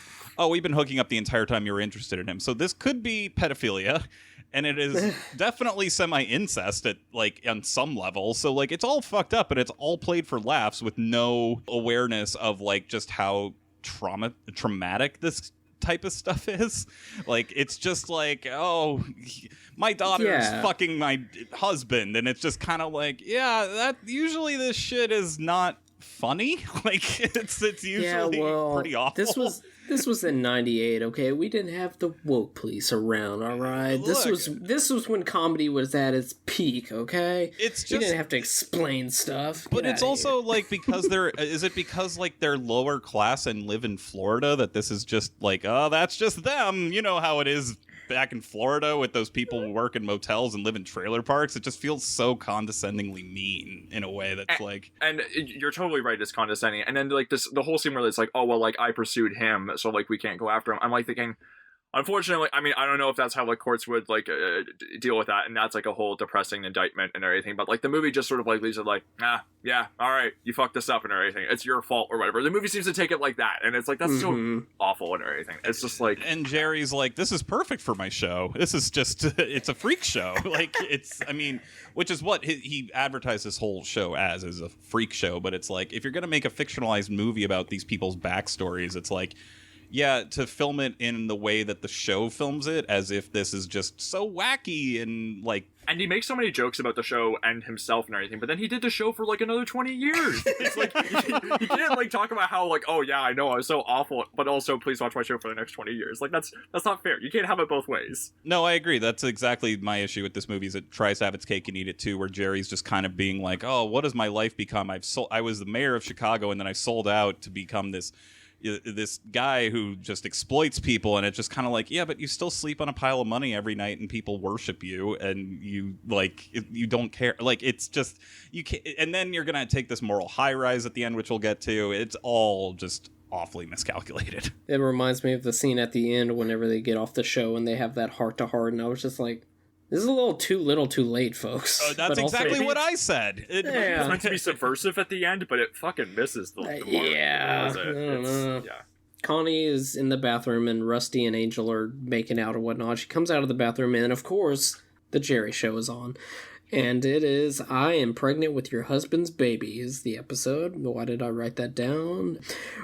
oh, we've been hooking up the entire time you were interested in him. So this could be pedophilia, and it is definitely semi-incest at, like, on some level. So, like, it's all fucked up, but it's all played for laughs with no awareness of, like, just how traumatic this type of stuff is. Like, it's just like, oh, my daughter's fucking my husband, and it's just kind of like, yeah, that usually this shit is not funny. Like, it's usually pretty awful. This was in '98. Okay, we didn't have the woke police around. All right, this was when comedy was at its peak. Okay, it's just, you didn't have to explain stuff. But it's also like, because because like they're lower class and live in Florida, that this is just like, oh, that's just them. You know how it is back in Florida with those people who work in motels and live in trailer parks. It just feels so condescendingly mean in a way that's like... And you're totally right, it's condescending. And then, like, the whole scene where it's like, oh, well, like, I pursued him, so, like, we can't go after him. I'm, like, thinking... Unfortunately, I mean, I don't know if that's how, like, courts would, like, deal with that, and that's, like, a whole depressing indictment and everything, but, like, the movie just sort of, like, leaves it like, yeah, alright, you fucked this up and everything, it's your fault or whatever. The movie seems to take it like that, and it's like, that's so awful and everything. It's just like... And Jerry's like, this is perfect for my show. This is just, it's a freak show. Like, it's, I mean, which is what he advertised this whole show as a freak show, but it's like, if you're gonna make a fictionalized movie about these people's backstories, it's like, yeah, to film it in the way that the show films it, as if this is just so wacky and, like... And he makes so many jokes about the show and himself and everything, but then he did the show for, like, another 20 years. It's like, he can't, like, talk about how, like, oh, yeah, I know, I was so awful, but also, please watch my show for the next 20 years. Like, that's not fair. You can't have it both ways. No, I agree. That's exactly my issue with this movie, is it tries to have its cake and eat it, too, where Jerry's just kind of being like, oh, what has my life become? I was the mayor of Chicago, and then I sold out to become this guy who just exploits people, and it's just kind of like, yeah, but you still sleep on a pile of money every night and people worship you, and you, like, you don't care. Like, it's just, you can't, and then you're gonna take this moral high rise at the end, which we'll get to. It's all just awfully miscalculated. It reminds me of the scene at the end whenever they get off the show and they have that heart-to-heart, and I was just like, this is a little too late, folks. That's exactly what I said. It's meant to be subversive at the end, but it fucking misses the mark. Yeah. Connie is in the bathroom, and Rusty and Angel are making out or whatnot. She comes out of the bathroom, and of course, the Jerry Show is on. And it is, I am pregnant with your husband's baby, is the episode. Why did I write that down?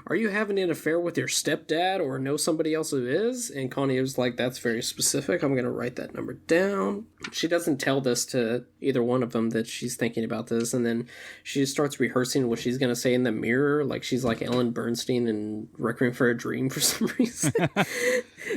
Are you having an affair with your stepdad or know somebody else who is? And Connie was like, that's very specific. I'm going to write that number down. She doesn't tell this to either one of them that she's thinking about this. And then she just starts rehearsing what she's going to say in the mirror. Like she's like Ellen Bernstein in Requiem for a Dream for some reason.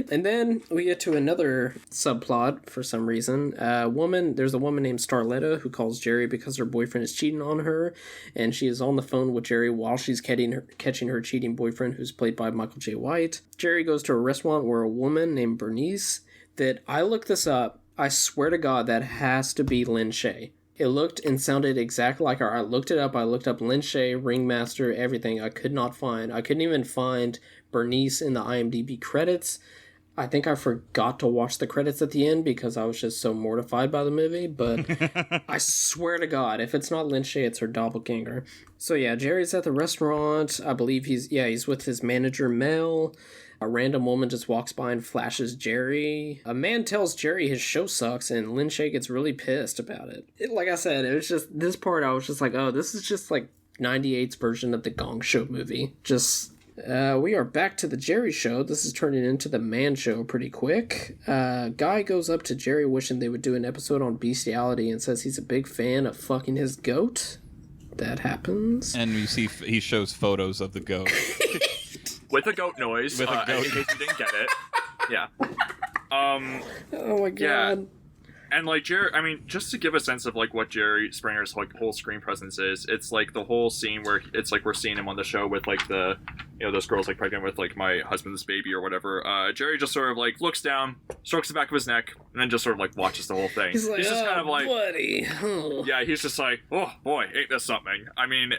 And then we get to another subplot for some reason. There's a woman named Starletta who calls Jerry because her boyfriend is cheating on her, and she is on the phone with Jerry while she's catching her cheating boyfriend, who's played by Michael J. White. Jerry goes to a restaurant where a woman named Bernice, that I looked this up, I swear to God that has to be Lynn Shay. It looked and sounded exactly like her. I looked it up. I looked up Lynn Shay, Ringmaster, everything. I couldn't even find Bernice in the IMDb credits. I think I forgot to watch the credits at the end because I was just so mortified by the movie, but I swear to God, if it's not Lynn Shay, it's her doppelganger. So yeah, Jerry's at the restaurant. I believe he's with his manager, Mel. A random woman just walks by and flashes Jerry. A man tells Jerry his show sucks, and Lynn Shay gets really pissed about it. Like I said, it was just, this part I was just like, oh, this is just like 98's version of the Gong Show movie. We are back to the Jerry Show. This is turning into the Man Show pretty quick. Guy goes up to Jerry wishing they would do an episode on bestiality and says he's a big fan of fucking his goat. That happens. And we see he shows photos of the goat. With a goat noise. With a goat. In case you didn't get it. Yeah. Oh my God. Yeah. And, like, Jerry, I mean, just to give a sense of, like, what Jerry Springer's, like, whole screen presence is, it's, like, the whole scene where it's, like, we're seeing him on the show with, like, the this girl's like pregnant with like my husband's baby or whatever. Jerry just sort of like looks down, strokes the back of his neck, and then just sort of like watches the whole thing. He's like, just kind of like, buddy. Yeah, he's just like, oh boy, ain't this something? I mean,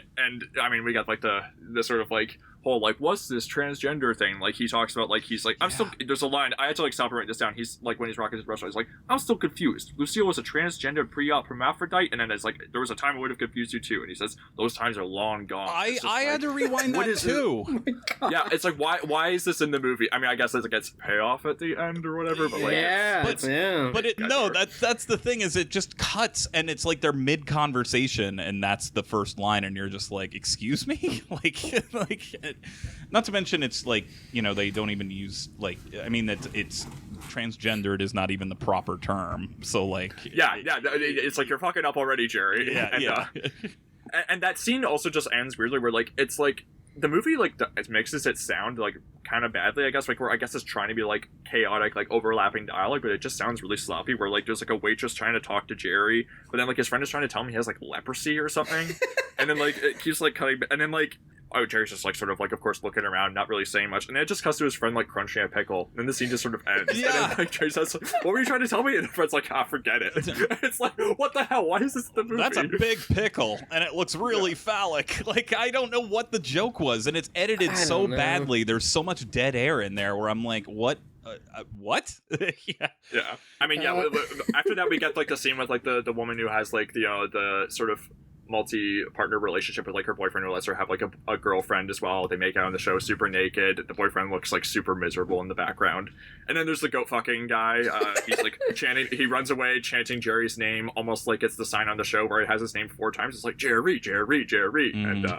we got like the sort of like whole like, what's this transgender thing? Like he talks about like he's like, I'm still. There's a line I had to like stop and write this down. He's like when he's rocking his restaurant, he's like, I'm still confused. Lucille was a transgender pre-op hermaphrodite, and then it's like there was a time I would have confused you too. And he says those times are long gone. I had to rewind that too. Oh yeah, it's like why is this in the movie? I mean, I guess it gets payoff at the end or whatever, but like that's the thing is it just cuts and it's like they're mid conversation and that's the first line and you're just like, excuse me, like not to mention it's like they don't even use like I mean it's transgendered is not even the proper term, so like it's like you're fucking up already, Jerry. And that scene also just ends weirdly where like it's like the movie like it mixes its sound like kind of badly, I guess, like where I guess it's trying to be like chaotic, like overlapping dialogue, but it just sounds really sloppy where like there's like a waitress trying to talk to Jerry, but then like his friend is trying to tell him he has like leprosy or something, and then like it keeps like cutting, and then like Jerry's just like sort of like of course looking around, not really saying much, and then it just cuts to his friend like crunching a pickle, and then the scene just sort of ends. And then, like Jerry says, "What were you trying to tell me?" And the friend's like, forget it. It's like, what the hell? Why is this the movie? That's a big pickle, and it looks really phallic. Like I don't know what the joke was, and it's edited so badly. There's so much dead air in there where I'm like, what? What? Yeah. I mean, after that, we get like the scene with like the woman who has like the sort of multi-partner relationship with like her boyfriend who lets her have like a girlfriend as well. They make out on the show super naked. The boyfriend looks like super miserable in the background. And then there's the goat fucking guy. He's like chanting. He runs away chanting Jerry's name almost like it's the sign on the show where it has his name 4 times. It's like Jerry, Jerry, Jerry. And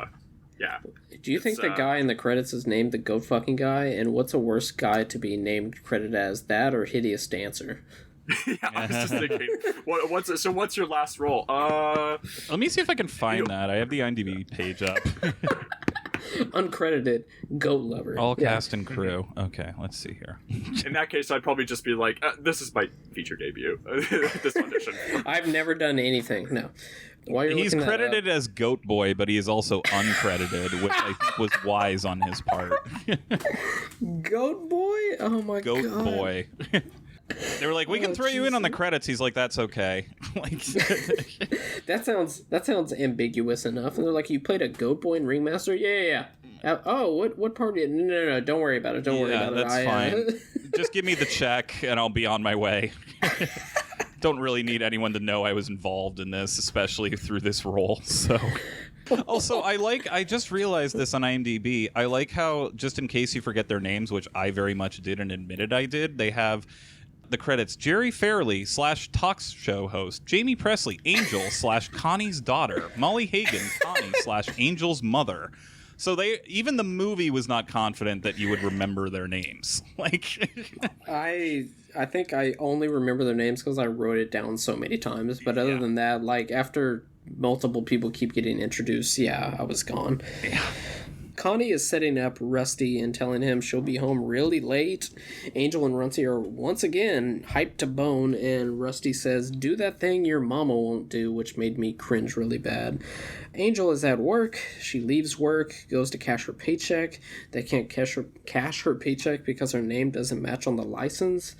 do you think the guy in the credits is named the goat fucking guy? And what's a worse guy to be named credited as, that or hideous dancer? I was just thinking, what's your last role? Let me see if I can find that. I have the IMDb page up. Uncredited goat lover. All cast and crew. Okay, let's see here. In that case, I'd probably just be like, this is my feature debut. This audition. I've never done anything. No. He's credited as Goat Boy, but he is also uncredited, which I think was wise on his part. Goat Boy? Oh my god. Goat Boy. They were like, we can throw you in on the credits. He's like, that's okay. Like, that sounds ambiguous enough. And they're like, you played a goat boy in Ringmaster? Yeah. What part did? No, don't worry about it. Don't worry about it. That's fine. Just give me the check and I'll be on my way. Don't really need anyone to know I was involved in this, especially through this role. So. Also, I just realized this on IMDb. I like how, just in case you forget their names, which I very much did and admitted I did, they have the credits: Jerry Fairley / talk show host, Jamie Presley, Angel / Connie's daughter, Molly Hagan, Connie / Angel's mother. So even the movie was not confident that you would remember their names. Like, I think I only remember their names because I wrote it down so many times. But other than that, like after multiple people keep getting introduced, I was gone. Yeah. Connie is setting up Rusty and telling him she'll be home really late. Angel and Runty are once again hyped to bone, and Rusty says, "Do that thing your mama won't do," which made me cringe really bad. Angel is at work. She leaves work, goes to cash her paycheck. They can't cash her paycheck because her name doesn't match on the license.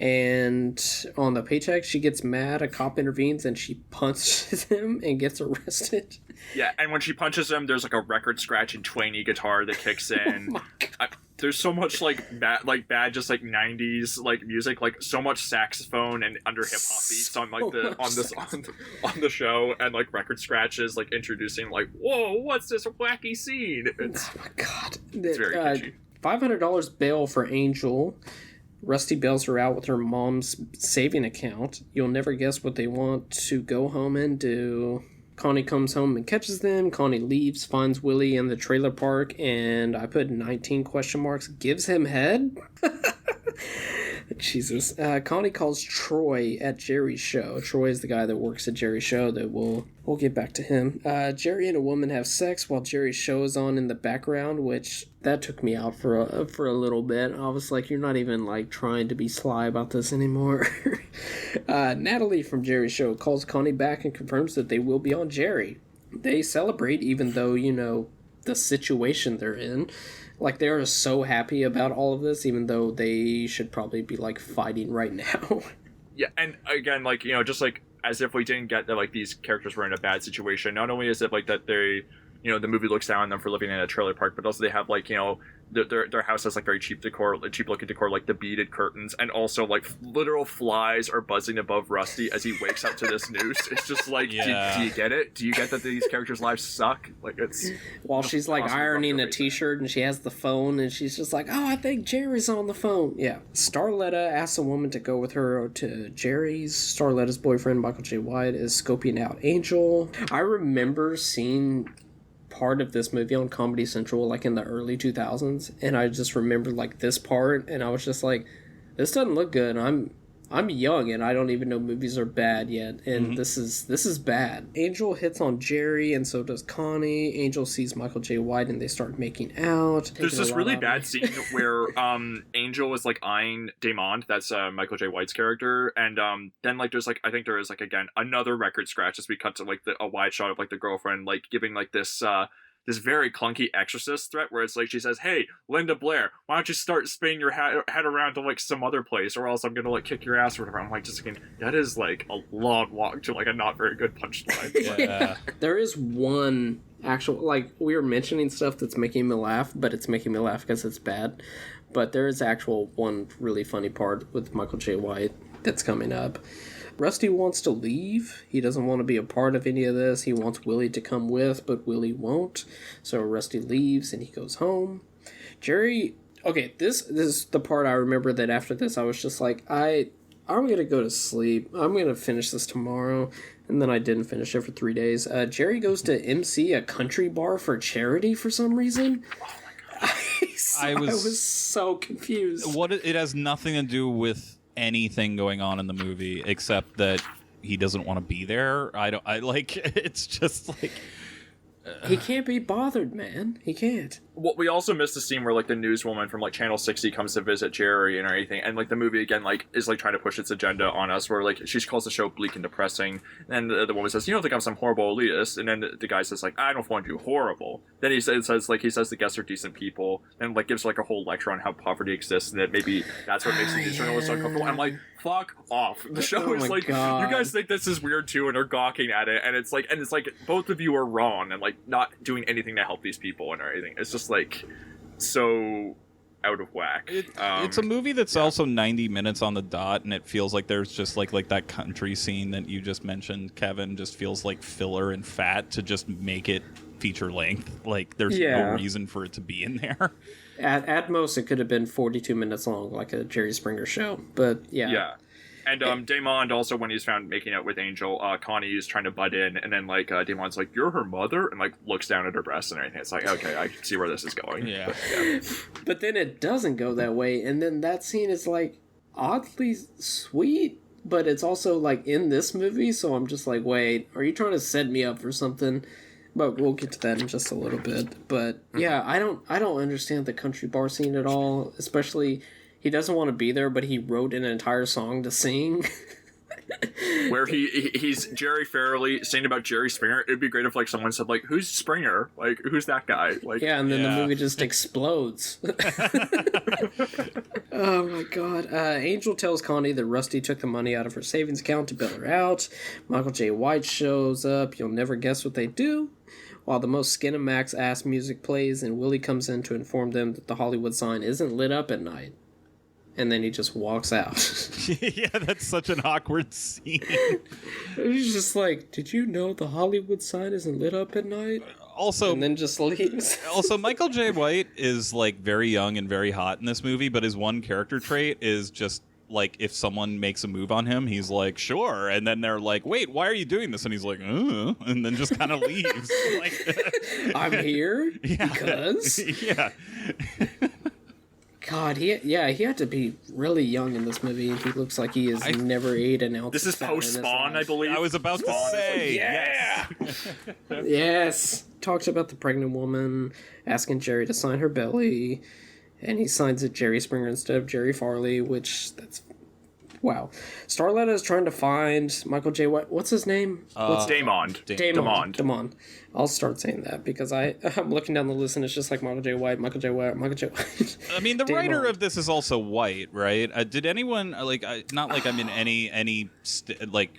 And on the paycheck, she gets mad. A cop intervenes and she punches him and gets arrested. Yeah, and when she punches him, there's like a record scratching Twainy guitar that kicks in. There's so much bad just like 90s like music, like so much saxophone and under hip hop beats on like on the show, and like record scratches like introducing like, whoa, what's this wacky scene? Oh my god. It's very catchy. $500 bail for Angel. Rusty bails her out with her mom's saving account. You'll never guess what they want to go home and do. Connie comes home and catches them. Connie leaves, finds Willie in the trailer park, and I put 19 question marks. Gives him head? Jesus. Connie calls Troy at Jerry's show. Troy is the guy that works at Jerry's show. That we'll get back to him. Jerry and a woman have sex while Jerry's show is on in the background, which that took me out for a little bit. I was like, you're not even like trying to be sly about this anymore. Natalie from Jerry's show calls Connie back and confirms that they will be on Jerry. They celebrate, even though, the situation they're in. Like, they're so happy about all of this, even though they should probably be, like, fighting right now. Yeah, and again, like, just like, as if we didn't get that, like, these characters were in a bad situation. Not only is it, like, that they, the movie looks down on them for living in a trailer park, but also they have, like, their house has, like, very cheap decor, cheap looking decor, like the beaded curtains, and also, like, literal flies are buzzing above Rusty as he wakes up to this news. It's just like, do you get it? Do you get that these characters' lives suck? Like, it's... While she's, like, ironing a t-shirt and she has the phone and she's just like, oh, I think Jerry's on the phone. Yeah. Starletta asks a woman to go with her to Jerry's. Starletta's boyfriend, Michael J. White, is scoping out Angel. I remember seeing part of this movie on Comedy Central, like, in the early 2000s, and I just remember, like, this part, and I was just like, this doesn't look good. I'm young and I don't even know movies are bad yet, and this is bad. Angel hits on Jerry and so does Connie. Angel sees Michael J. White and they start making out. There's this really bad scene where Angel is, like, eyeing Damond, that's Michael J. White's character, and then, like, there's, like, I think there is, like, again another record scratch as we cut to, like, a wide shot of, like, the girlfriend, like, giving, like, this very clunky exorcist threat where it's like she says, hey, Linda Blair, why don't you start spinning your head around to, like, some other place, or else I'm gonna, like, kick your ass or whatever. I'm like, just again, that is, like, a long walk to, like, a not very good punchline. Yeah. There is one actual, like, we were mentioning stuff that's making me laugh, but it's making me laugh because it's bad. But there is actual one really funny part with Michael J. White that's coming up. Rusty wants to leave. He doesn't want to be a part of any of this. He wants Willie to come with, but Willie won't. So Rusty leaves and he goes home. Jerry... Okay, this is the part I remember that after this I was just like, I'm going to go to sleep. I'm going to finish this tomorrow. And then I didn't finish it for 3 days. Jerry goes to MC a country bar for charity for some reason. Oh my God. I was so confused. It has nothing to do with anything going on in the movie except that he doesn't want to be there. It's just like he can't be bothered, man. He can't. Well, we also missed the scene where, like, the newswoman from, like, Channel 60 comes to visit Jerry and everything, and, like, the movie again, like, is, like, trying to push its agenda on us, where, like, she calls the show bleak and depressing, and the woman says, you don't think I'm some horrible elitist, and then the guy says, like, I don't want you horrible. Then he says the guests are decent people, and, like, gives, like, a whole lecture on how poverty exists, and that maybe that's what makes these journalists uncomfortable. I'm like, fuck off. The show is like, God. You guys think this is weird too, and are gawking at it, and it's like both of you are wrong, and, like, not doing anything to help these people and everything. It's just, like, so out of whack. It's a movie that's also 90 minutes on the dot, and it feels like there's just like that country scene that you just mentioned, Kevin, just feels like filler and fat to just make it feature length. Like, there's no reason for it to be in there. At most, it could have been 42 minutes long, like a Jerry Springer show. But yeah. Yeah. And Damond also, when he's found making out with Angel, Connie is trying to butt in, and then, like, Damond's like, you're her mother? And, like, looks down at her breasts and everything. It's like, okay, I see where this is going. Yeah. But then it doesn't go that way, and then that scene is, like, oddly sweet, but it's also, like, in this movie, so I'm just like, wait, are you trying to set me up for something? But we'll get to that in just a little bit. But, yeah, I don't understand the country bar scene at all, especially... He doesn't want to be there, but he wrote an entire song to sing. Where he's Jerry Farrelly singing about Jerry Springer. It'd be great if, like, someone said, like, who's Springer? Like, who's that guy? Like, yeah, and then the movie just explodes. Oh my God. Angel tells Connie that Rusty took the money out of her savings account to bail her out. Michael J. White shows up. You'll never guess what they do. While the most Skin and Max ass music plays, and Willie comes in to inform them that the Hollywood sign isn't lit up at night. And then he just walks out. Yeah, that's such an awkward scene. He's just like, did you know the Hollywood sign isn't lit up at night? Also, and then just leaves. Also, Michael J. White is, like, very young and very hot in this movie, but his one character trait is just, like, if someone makes a move on him, he's like, sure. And then they're like, wait, why are you doing this? And he's like, and then just kind of leaves. Like, I'm here because... Yeah. God, he had to be really young in this movie. He looks like he has never ate an ounce. This is post-Spawn, I believe. I was about to say, yeah. Yes. Talks about the pregnant woman, asking Jerry to sign her belly, and he signs it Jerry Springer instead of Jerry Farley, which that's Wow. Starlet is trying to find Michael J. White. What's his name? Damon. Damon. I'll start saying that because I'm looking down the list and it's just like Michael J. White. I mean, the writer of this is also white, right? Did anyone not like I'm in any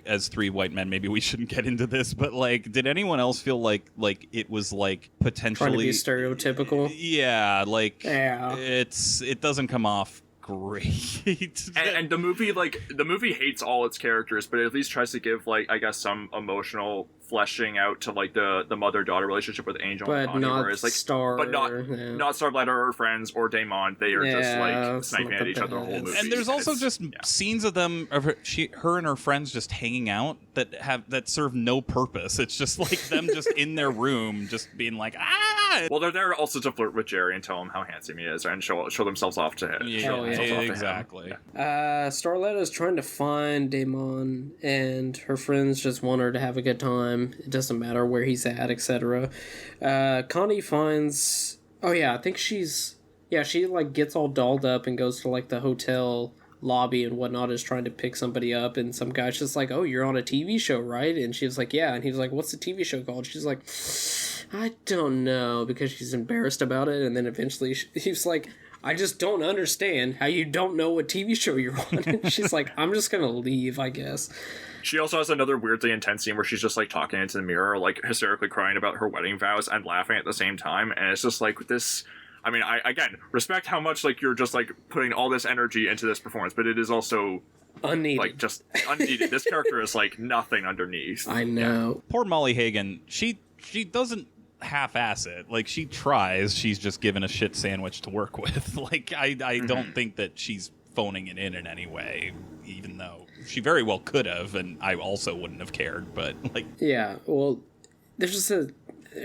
as three white men? Maybe we shouldn't get into this, but like, did anyone else feel like it was like potentially trying to be stereotypical? Yeah, like yeah. It doesn't come off great. and the movie hates all its characters, but it at least tries to give like, I guess, some emotional fleshing out to like the mother-daughter relationship with Angel but and Connie, not whereas like Star, but not Starlight or her friends or Damon. They are just like sniping at each other the whole movie. And there's also just scenes of them, of her and her friends just hanging out that serve no purpose. It's just like them just in their room, just being like, ah. Well, they're there also to flirt with Jerry and tell him how handsome he is and show themselves off to him. Yeah, exactly. Starlet is trying to find Damon, and her friends just want her to have a good time. It doesn't matter where he's at, etc. Connie finds... Oh, yeah, I think she's... Yeah, she, like, gets all dolled up and goes to, like, the hotel lobby and whatnot, is trying to pick somebody up, and some guy's just like, oh, you're on a TV show, right? And she's like, yeah. And he's like, what's the TV show called? She's like, I don't know, because she's embarrassed about it. And then eventually he's like, I just don't understand how you don't know what TV show you're on. And she's like, I'm just gonna leave, I guess. She also has another weirdly intense scene where she's just like talking into the mirror, like hysterically crying about her wedding vows and laughing at the same time. And it's just like this. I mean, I again respect how much like you're just like putting all this energy into this performance, but it is also unneeded. Like just unneeded. This character is like nothing underneath. I know. Yeah. Poor Molly Hagan. She doesn't half-ass it. Like, she tries. She's just given a shit sandwich to work with. Like, I don't think that she's phoning it in any way, even though she very well could have, and I also wouldn't have cared. But like, yeah. Well, there's just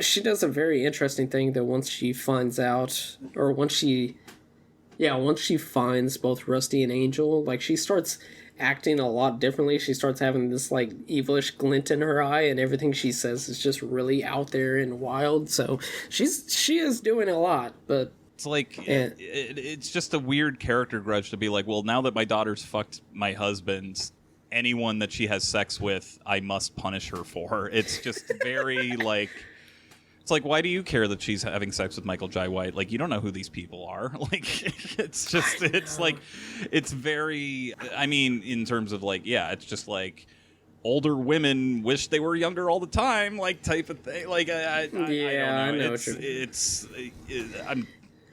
she does a very interesting thing that once she finds out, or once she finds both Rusty and Angel, like, she starts acting a lot differently. She starts having this like evilish glint in her eye, and everything she says is just really out there and wild. So she is doing a lot, but it's like it's just a weird character grudge to be like, well, now that my daughter's fucked my husband, anyone that she has sex with, I must punish her for. It's just very like. It's like, why do you care that she's having sex with Michael J. White? Like, you don't know who these people are. Like, it's like, it's very, I mean, in terms of like, yeah, it's just like older women wish they were younger all the time, like type of thing. Like, I don't know. I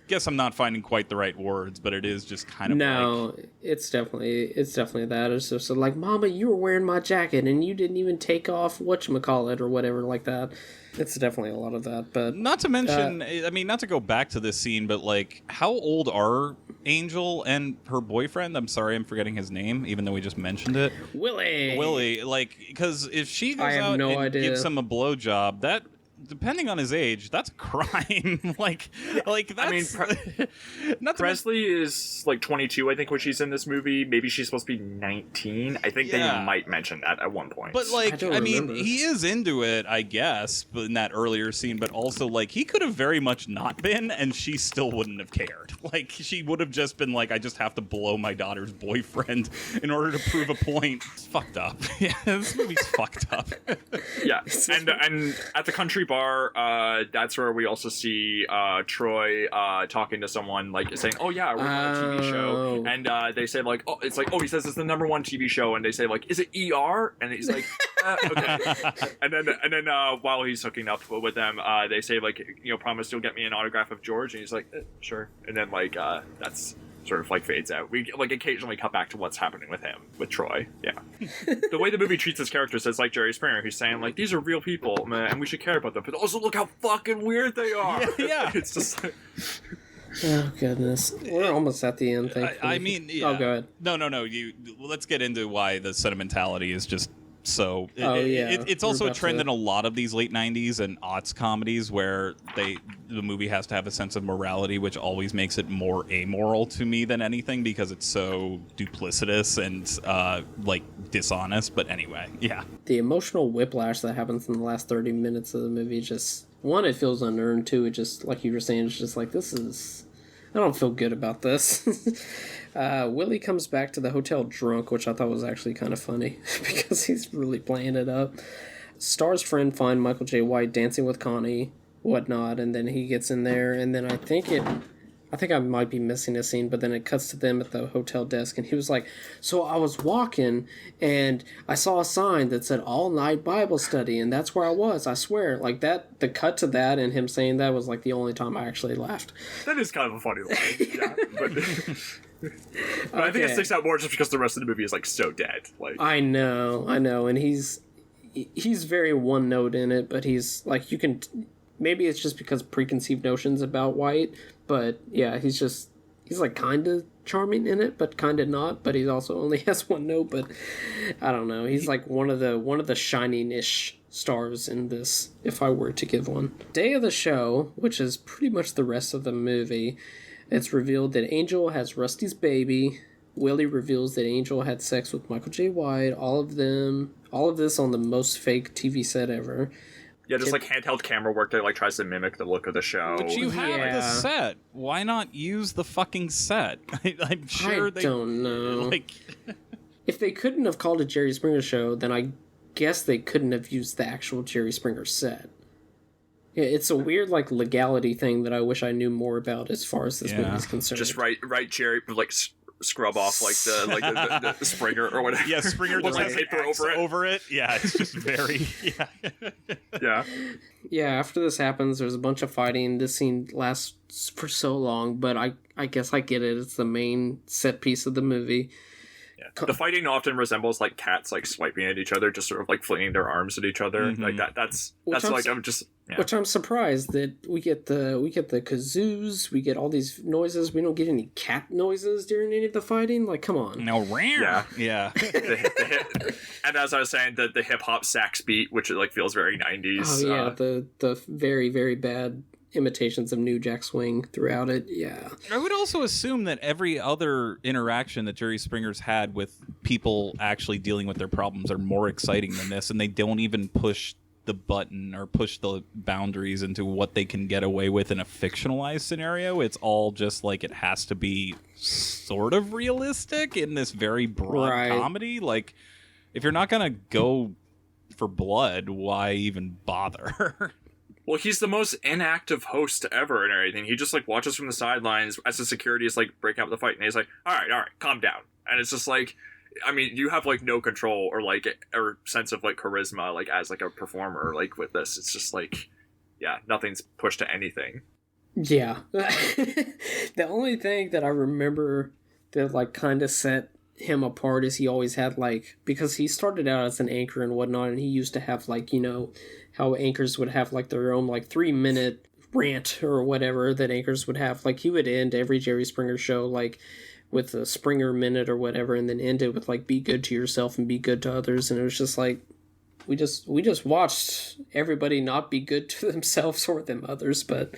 guess I'm not finding quite the right words, but it is just kind of like... it's definitely that. It's just like, Mama, you were wearing my jacket and you didn't even take off whatchamacallit or whatever like that. It's definitely a lot of that, but... Not to mention, I mean, not to go back to this scene, but, like, how old are Angel and her boyfriend? I'm sorry, I'm forgetting his name, even though we just mentioned it. Willie! Like, because if she goes out and gives him a blowjob, that... Depending on his age, that's a crime. like that's. I mean, Presley is like 22, I think, when she's in this movie. Maybe she's supposed to be 19. I think they might mention that at one point. But like, I mean, he is into it, I guess, but in that earlier scene. But also, like, he could have very much not been, and she still wouldn't have cared. Like, she would have just been like, I just have to blow my daughter's boyfriend in order to prove a point. It's fucked up. Yeah, this movie's fucked up. Yeah, and at the country bar, that's where we also see Troy talking to someone, like saying, "Oh yeah, we're on a TV show," and they say like, "Oh, it's like, oh, he says it's the #1 TV show," and they say like, "Is it ER?" And he's like, "Okay." and then while he's hooking up with them, they say like, "You know, promise you'll get me an autograph of George," and he's like, "Sure." And then like that's sort of like fades out. We like occasionally cut back to what's happening with him, with Troy. Yeah. The way the movie treats his characters is like Jerry Springer, who's saying like, these are real people, man, and we should care about them, but also look how fucking weird they are. Yeah. It's just like... Oh goodness, we're almost at the end. I mean, yeah. Oh, go ahead. No. Let's get into why the sentimentality is just so. It's also a trend in a lot of these late '90s and aughts comedies where the movie has to have a sense of morality, which always makes it more amoral to me than anything because it's so duplicitous and like dishonest. But anyway, yeah. The emotional whiplash that happens in the last 30 minutes of the movie just. One, it feels unearned. Two, it just, like you were saying, it's just like, this is I don't feel good about this. Willie comes back to the hotel drunk, which I thought was actually kind of funny because he's really playing it up. Star's friend find Michael J. White dancing with Connie, whatnot, and then he gets in there, and then I think I might be missing a scene, but then it cuts to them at the hotel desk, and he was like, so I was walking, and I saw a sign that said all-night Bible study, and that's where I was, I swear. Like, that, the cut to that and him saying that was, like, the only time I actually laughed. That is kind of a funny line, yeah. But I think it sticks out more just because the rest of the movie is, like, so dead. Like, I know, and he's very one-note in it, but he's, like, you can... Maybe it's just because preconceived notions about White, but yeah, he's like kind of charming in it, but kind of not. But he also only has one note. But I don't know. He's like one of the shining-ish stars in this. If I were to give one, day of the show, which is pretty much the rest of the movie, it's revealed that Angel has Rusty's baby. Willie reveals that Angel had sex with Michael J. White. All of this on the most fake TV set ever. Yeah, just like handheld camera work that like tries to mimic the look of the show. But you have the set. Why not use the fucking set? I'm sure they don't know. Like, if they couldn't have called it Jerry Springer Show, then I guess they couldn't have used the actual Jerry Springer set. It's a weird like legality thing that I wish I knew more about as far as this movie's concerned. Just write Jerry like scrub off like the Springer or whatever. Yeah, Springer just has paper over it. Yeah, it's just very Yeah, after this happens, there's a bunch of fighting. This scene lasts for so long, but I guess I get it. It's the main set piece of the movie. Yeah. The fighting often resembles like cats like swiping at each other, just sort of like flinging their arms at each other. Mm-hmm. Like that's like I'm just Which I'm surprised that we get the kazoos, we get all these noises. We don't get any cat noises during any of the fighting. Like, come on. No, yeah. The and as I was saying, the hip hop sax beat, which like feels very 90s. Oh yeah, the very very bad imitations of New Jack Swing throughout it. Yeah. I would also assume that every other interaction that Jerry Springer's had with people actually dealing with their problems are more exciting than this, and they don't even push the button or push the boundaries into what they can get away with in a fictionalized scenario. It's all just like it has to be sort of realistic in this very broad comedy. Like, if you're not gonna go for blood, why even bother? Well, he's the most inactive host ever and everything. He just like watches from the sidelines as the security is like breaking up the fight, and he's like, all right, calm down. And it's just like, I mean, you have like no control or like a sense of like charisma, like as like a performer, like with this. It's just like, yeah, nothing's pushed to anything. Yeah. The only thing that I remember that like kind of set him apart is he always had like, because he started out as an anchor and whatnot, and he used to have like, you know, how anchors would have like their own like 3-minute rant or whatever that anchors would have. Like, he would end every Jerry Springer show like with a Springer minute or whatever, and then end it with like, be good to yourself and be good to others. And it was just like, we just watched everybody not be good to themselves or them others. But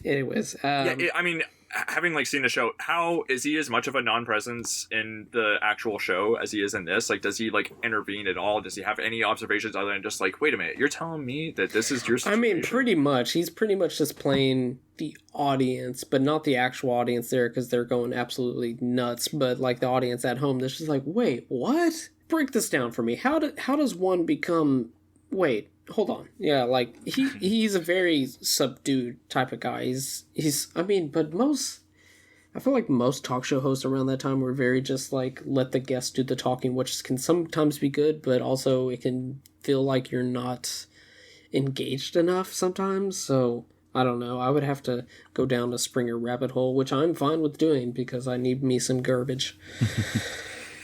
anyways, I mean, having like seen the show, how is he as much of a non-presence in the actual show as he is in this? Like, does he like intervene at all? Does he have any observations other than just like, wait a minute, you're telling me that this is your situation? I mean, pretty much. He's pretty much just playing the audience, but not the actual audience there, because they're going absolutely nuts. But like the audience at home, that's just like, wait, what? Break this down for me. How does one become? Wait, hold on. Yeah, like he's a very subdued type of guy. He's I mean, but I feel like most talk show hosts around that time were very just like, let the guests do the talking, which can sometimes be good, but also it can feel like you're not engaged enough sometimes. So I don't know. I would have to go down a Springer rabbit hole, which I'm fine with doing because I need me some garbage.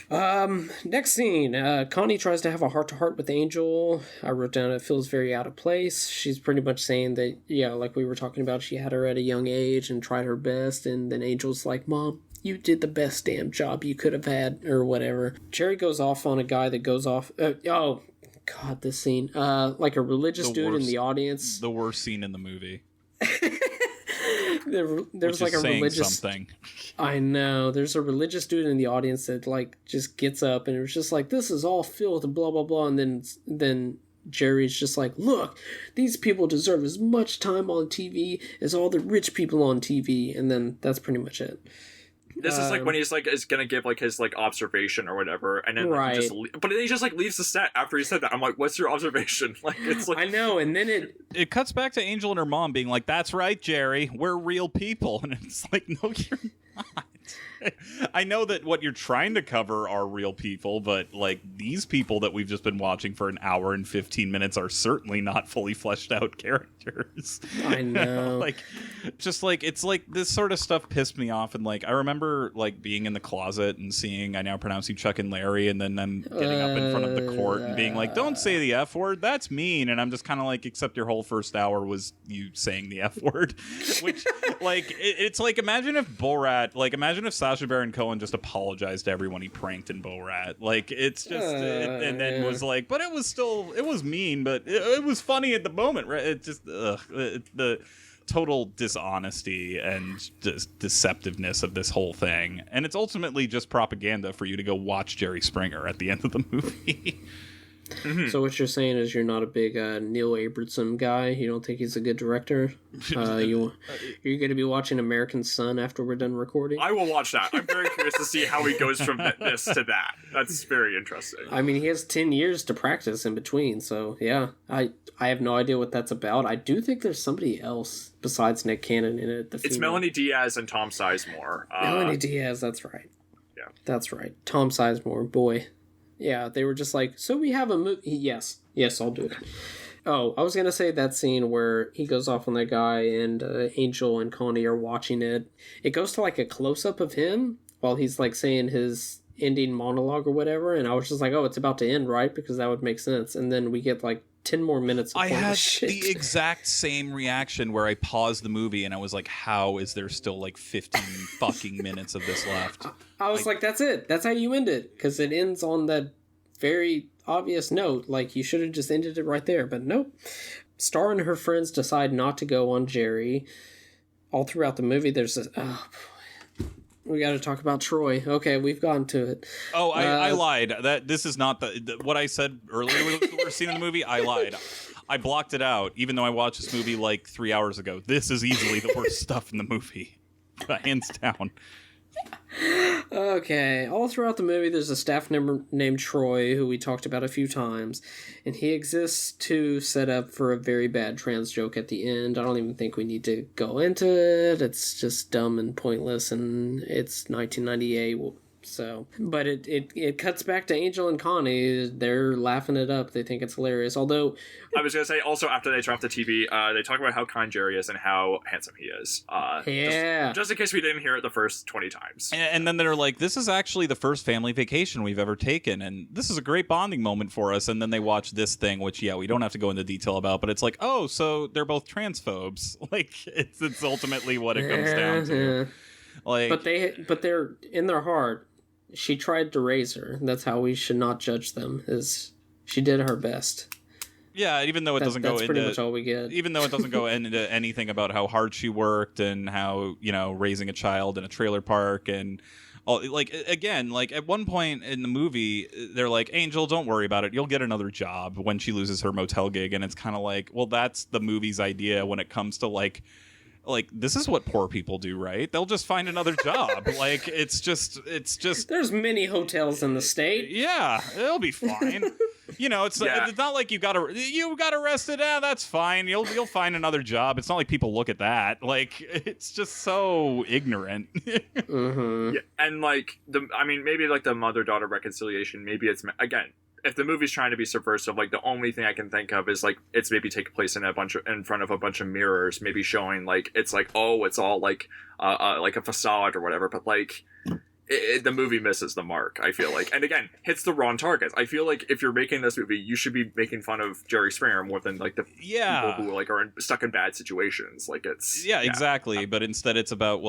Next scene, Connie tries to have a heart-to-heart with Angel. I wrote down it feels very out of place. She's pretty much saying that, yeah, like we were talking about, she had her at a young age and tried her best, and then Angel's like, Mom, you did the best damn job you could have had, or whatever. Jerry goes off on a guy that goes off, oh, God, this scene, like a religious dude in the audience. The worst scene in the movie. There's like a religious something. I know. There's a religious dude in the audience that like just gets up and it was just like, this is all filth and blah blah blah, and then Jerry's just like, look, these people deserve as much time on TV as all the rich people on TV, and then that's pretty much it. This is like when he's like is gonna give like his like observation or whatever, and then like, but then he just like leaves the set after he said that. I'm like, what's your observation? Like it's like I know, and then it cuts back to Angel and her mom being like, "That's right, Jerry, we're real people," and it's like, no, you're not. I know that what you're trying to cover are real people, but like these people that we've just been watching for an hour and 15 minutes are certainly not fully fleshed out characters. I know. Like, just like, it's like this sort of stuff pissed me off. And like, I remember like being in the closet and seeing I Now Pronounce You Chuck and Larry, and then them getting up in front of the court and being like, don't say the F word, that's mean. And I'm just kind of like, except your whole first hour was you saying the F word, which like, it's like, imagine if Sacha Baron Cohen just apologized to everyone he pranked in Borat. Like, it's just, and then was like, but it was mean, but it was funny at the moment, right? It just, the total dishonesty and deceptiveness of this whole thing. And it's ultimately just propaganda for you to go watch Jerry Springer at the end of the movie. Mm-hmm. So what you're saying is you're not a big Neil Abramson guy? You don't think he's a good director? You're going to be watching American Son after we're done recording? I will watch that. I'm very curious to see how he goes from this to that. That's very interesting. I mean, he has 10 years to practice in between, so yeah. I have no idea what that's about. I do think there's somebody else besides Nick Cannon in it. It's Melanie Diaz and Tom Sizemore. Melanie Diaz, that's right. Yeah. That's right. Tom Sizemore, boy. Yeah, they were just like, so we have a movie. Yes, I'll do it. Oh, I was going to say that scene where he goes off on that guy and Angel and Connie are watching it. It goes to like a close-up of him while he's like saying his ending monologue or whatever. And I was just like, oh, it's about to end, right? Because that would make sense. And then we get like 10 more minutes of I had shit. The exact same reaction where I paused the movie and I was like, how is there still like 15 fucking minutes of this left? I was like, that's it. That's how you end it. Because it ends on that very obvious note. Like, you should have just ended it right there. But nope. Star and her friends decide not to go on Jerry. All throughout the movie, there's this... Oh, we got to talk about Troy. Okay, we've gotten to it. Oh, I lied. This is not what I said earlier with the worst scene in the movie. I lied. I blocked it out, even though I watched this movie like 3 hours ago. This is easily the worst stuff in the movie. Hands down. Okay, all throughout the movie there's a staff member named Troy who we talked about a few times, and he exists to set up for a very bad trans joke at the end. I don't even think we need to go into it. It's just dumb and pointless, and it's 1998. So, but it cuts back to Angel and Connie. They're laughing it up. They think it's hilarious. Although, I was gonna say also after they drop the TV, they talk about how kind Jerry is and how handsome he is. Yeah. Just in case we didn't hear it the first 20 times. And then they're like, "This is actually the first family vacation we've ever taken, and this is a great bonding moment for us." And then they watch this thing, which we don't have to go into detail about, but it's like, oh, so they're both transphobes. Like it's ultimately what it comes down to. Like, but they're in their heart. She tried to raise her. That's how we should not judge them. Is she did her best. Yeah, even though it doesn't go into... That's pretty much all we get. Even though it doesn't go into anything about how hard she worked and how, raising a child in a trailer park and... Like, again, like, at one point in the movie, they're like, Angel, don't worry about it. You'll get another job when she loses her motel gig. And it's kind of like, well, that's the movie's idea when it comes to, like, this is what poor people do, right? They'll just find another job. Like, it's just... There's many hotels in the state. Yeah, it'll be fine. It's not like you got arrested. That's fine. You'll find another job. It's not like people look at that. Like, it's just so ignorant. Mm-hmm. Yeah, and like maybe like the mother-daughter reconciliation. Maybe it's again. If the movie's trying to be subversive, like the only thing I can think of is like it's maybe take place in front of a bunch of mirrors, maybe showing like it's like, oh, it's all like a facade or whatever. But like the movie misses the mark, I feel like, and again hits the wrong targets. I feel like if you're making this movie, you should be making fun of Jerry Springer more than like the people who like are stuck in bad situations. Like it's exactly. But instead, it's about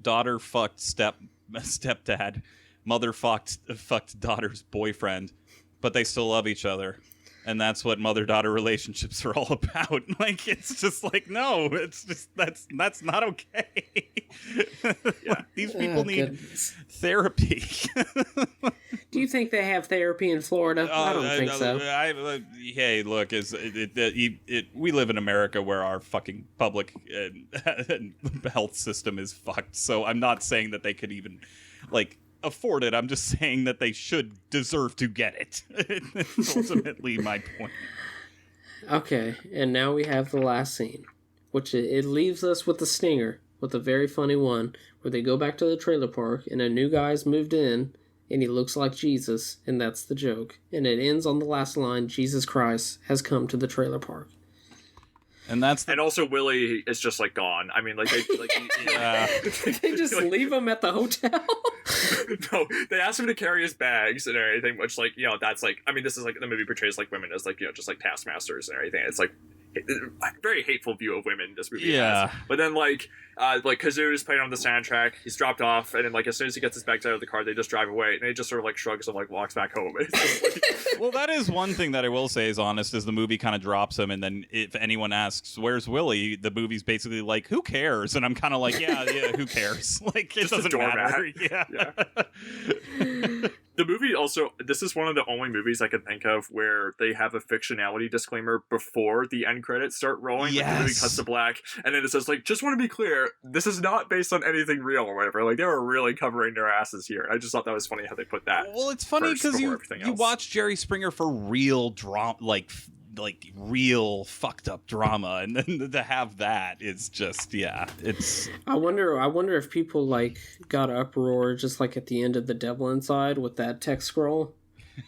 daughter fucked stepdad, mother fucked daughter's boyfriend. But they still love each other. And that's what mother-daughter relationships are all about. Like, it's just like, no, it's just, that's not okay. Yeah. These people need therapy. Do you think they have therapy in Florida? I don't think so. Hey, look, we live in America where our fucking public health system is fucked. So I'm not saying that they could even, like, afford it. I'm just saying that they should deserve to get it. It's ultimately my point. Okay, and now we have the last scene, which it leaves us with the stinger, with a very funny one, where they go back to the trailer park, and a new guy's moved in, and he looks like Jesus, and that's the joke. And it ends on the last line, Jesus Christ has come to the trailer park. And and also Willie is just like gone. I mean, like They just leave him at the hotel. No, they ask him to carry his bags and everything, which, like, that's like, I mean, this is like the movie portrays like women as like, just like taskmasters and everything. It's like a very hateful view of women this movie has. But then like Kazoo's playing on the soundtrack, he's dropped off, and then like as soon as he gets his bags out of the car, they just drive away, and he just sort of like shrugs and like walks back home. Well, that is one thing that I will say is honest, is the movie kind of drops him, and then if anyone asks where's Willie, the movie's basically like, who cares? And I'm kind of like, yeah, who cares? Like, it doesn't matter. Yeah. The movie also, this is one of the only movies I can think of where they have a fictionality disclaimer before the end credits start rolling. Yes. Like the movie cuts to black, and then it says, like, just want to be clear, this is not based on anything real or whatever. Like, they were really covering their asses here. I just thought that was funny how they put that. Well, it's funny because you watch Jerry Springer for real drama, like real fucked up drama, and then to have that, it's just, it's. I wonder if people like got uproar just like at the end of The Devil Inside with that text scroll.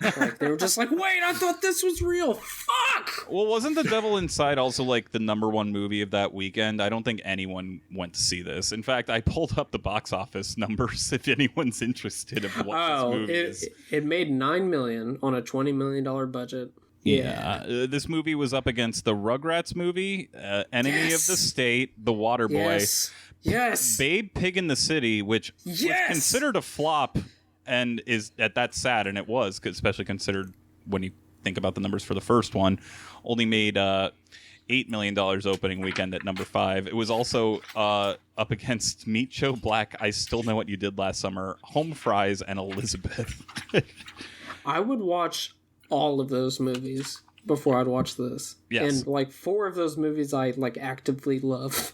Like they were just like, wait, I thought this was real. Fuck. Well, wasn't The Devil Inside also like the #1 movie of that weekend? I don't think anyone went to see this. In fact, I pulled up the box office numbers if anyone's interested in what this movie is. It made $9 million on a $20 million budget. Yeah. This movie was up against the Rugrats movie, Enemy of the State, The Waterboy, Yes. Babe Pig in the City, which was considered a flop, and is that's sad, and it was, especially considered when you think about the numbers for the first one, only made $8 million opening weekend at number 5. It was also up against Meat Joe Black, I Still Know What You Did Last Summer, Home Fries, and Elizabeth. I would watch all of those movies before I'd watch this. Yes. And like 4 of those movies I like actively love.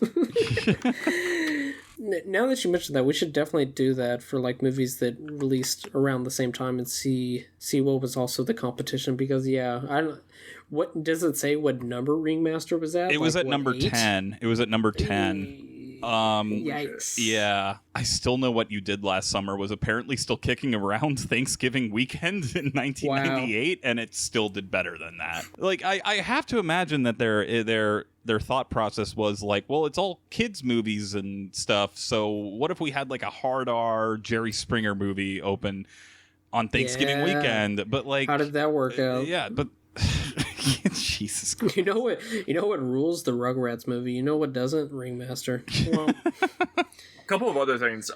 Now that you mentioned that, we should definitely do that for like movies that released around the same time and see what was also the competition, because I don't. What does it say? What number Ringmaster was at? It was at number 8? 10. It was at number 10. Yikes. Yeah, I Still Know What You Did Last Summer was apparently still kicking around Thanksgiving weekend in 1998, and it still did better than that. Like, I have to imagine that their thought process was like, well, it's all kids movies and stuff, so what if we had like a hard R Jerry Springer movie open on Thanksgiving weekend? But like, how did that work out? Yeah, but Jesus Christ. You know what rules the Rugrats movie? You know what doesn't? Ringmaster. Well, A couple of other things.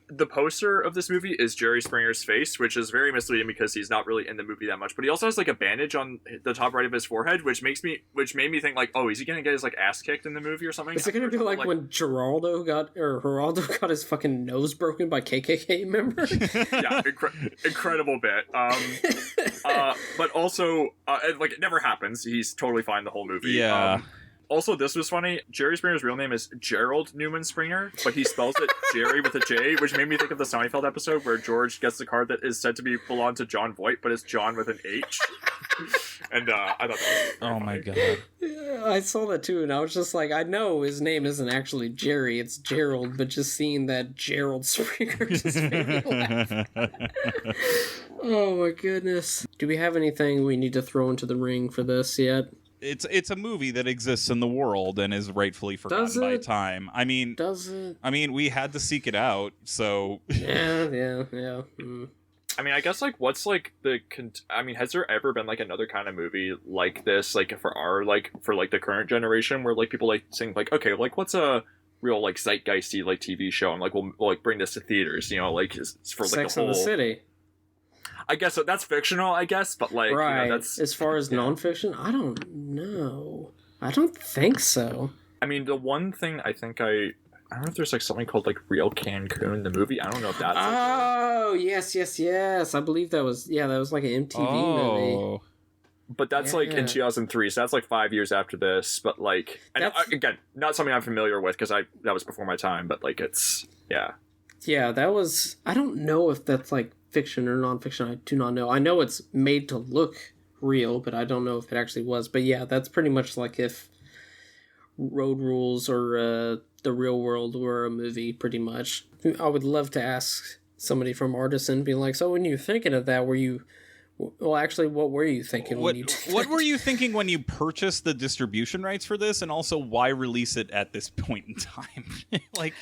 The poster of this movie is Jerry Springer's face, which is very misleading because he's not really in the movie that much. But he also has like a bandage on the top right of his forehead, which made me think like, oh, is he gonna get his like ass kicked in the movie or something? Is it gonna be like when Geraldo got his fucking nose broken by KKK members? Yeah, incredible bit. But also, like it never happens. He's totally fine the whole movie. Yeah. Also, this was funny. Jerry Springer's real name is Gerald Newman Springer, but he spells it Jerry with a J, which made me think of the Seinfeld episode where George gets the card that is said to belong to John Voight, but it's John with an H. And I thought that was oh funny. my god. Yeah, I saw that too, and I was just like, I know his name isn't actually Jerry, it's Gerald, but just seeing that Gerald Springer just made me laugh. Oh my goodness. Do we have anything we need to throw into the ring for this yet? It's a movie that exists in the world and is rightfully forgotten by time. I mean, does it? I mean, we had to seek it out, so yeah. Mm. I mean, I guess like what's like has there ever been like another kind of movie like this, like for the current generation, where like people like saying like, okay, like what's a real like zeitgeisty like TV show, and like we'll like bring this to theaters, you know, like for like Sex the whole and the City. I guess so that's fictional, I guess, but like right. You know, that's as far as nonfiction, I don't know. I don't think so. I mean, the one thing I think I I don't know if there's like something called like Real Cancun, the movie. I don't know if that's. Oh, yes. I believe that was like an MTV movie. But that's like in 2003, so that's like 5 years after this. But like, again, not something I'm familiar with because that was before my time. But like, it's yeah, that was. I don't know if that's like fiction or nonfiction. I do not know. I know it's made to look real, but I don't know if it actually was. But yeah, that's pretty much like if Road Rules or The Real World were a movie, pretty much. I would love to ask somebody from Artisan, be like, so when you're thinking of that, were you... Well, actually, what were you thinking when you did What were you thinking when you purchased the distribution rights for this, and also why release it at this point in time? Like,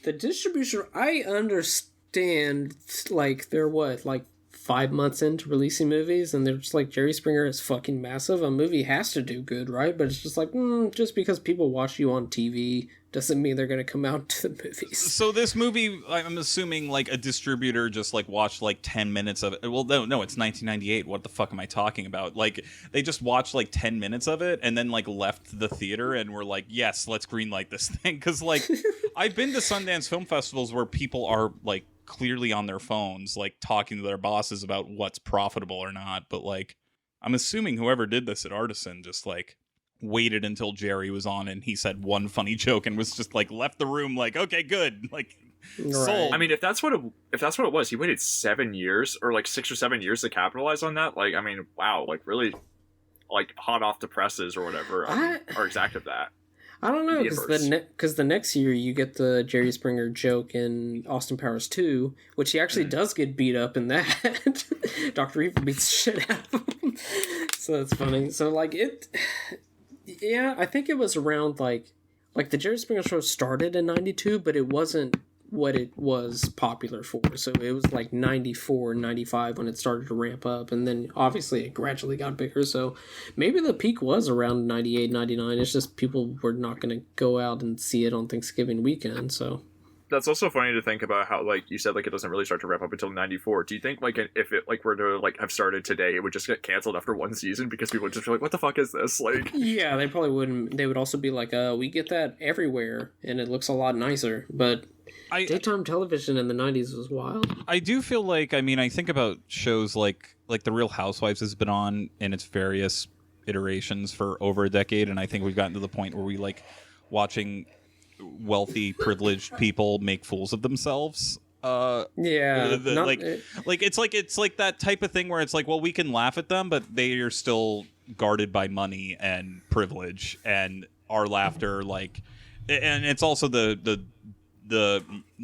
the distribution, I understand, like, they're what, like 5 months into releasing movies, and they're just like, Jerry Springer is fucking massive. A movie has to do good, right? But it's just like, just because people watch you on TV doesn't mean they're going to come out to the movies. So this movie, I'm assuming, like, a distributor just, like, watched, like, 10 minutes of it. Well, no, it's 1998. What the fuck am I talking about? Like, they just watched, like, 10 minutes of it and then, like, left the theater and were like, yes, let's greenlight this thing. Because, like, I've been to Sundance Film Festivals where people are, like, clearly on their phones, like, talking to their bosses about what's profitable or not. But, like, I'm assuming whoever did this at Artisan just, like, waited until Jerry was on and he said one funny joke and was just like left the room like, okay, good, like, sold. I mean, if that's what it was, he waited 7 years or like 6 or 7 years to capitalize on that. Like, I mean, wow, like really, like hot off the presses or whatever, or exact of that. I don't know, because the next year you get the Jerry Springer joke in Austin Powers 2, which he actually does get beat up in that. Dr. Evil beats the shit out of him. So that's funny. So like yeah, I think it was around like the Jerry Springer Show started in 92, but it wasn't what it was popular for. So it was like 94, 95 when it started to ramp up, and then obviously it gradually got bigger. So maybe the peak was around 98, 99. It's just people were not going to go out and see it on Thanksgiving weekend, so... That's also funny to think about how, like you said, like it doesn't really start to ramp up until 94. Do you think, like, if it like were to like have started today, it would just get canceled after one season because people would just be like, "What the fuck is this?" Like, yeah, they probably wouldn't. They would also be like, "We get that everywhere, and it looks a lot nicer." But daytime television in the 90s was wild. I do feel like, I mean, I think about shows like The Real Housewives has been on in its various iterations for over a decade, and I think we've gotten to the point where we like watching wealthy, privileged people make fools of themselves. It's like that type of thing where it's like, well, we can laugh at them, but they are still guarded by money and privilege, and our laughter, like, and it's also the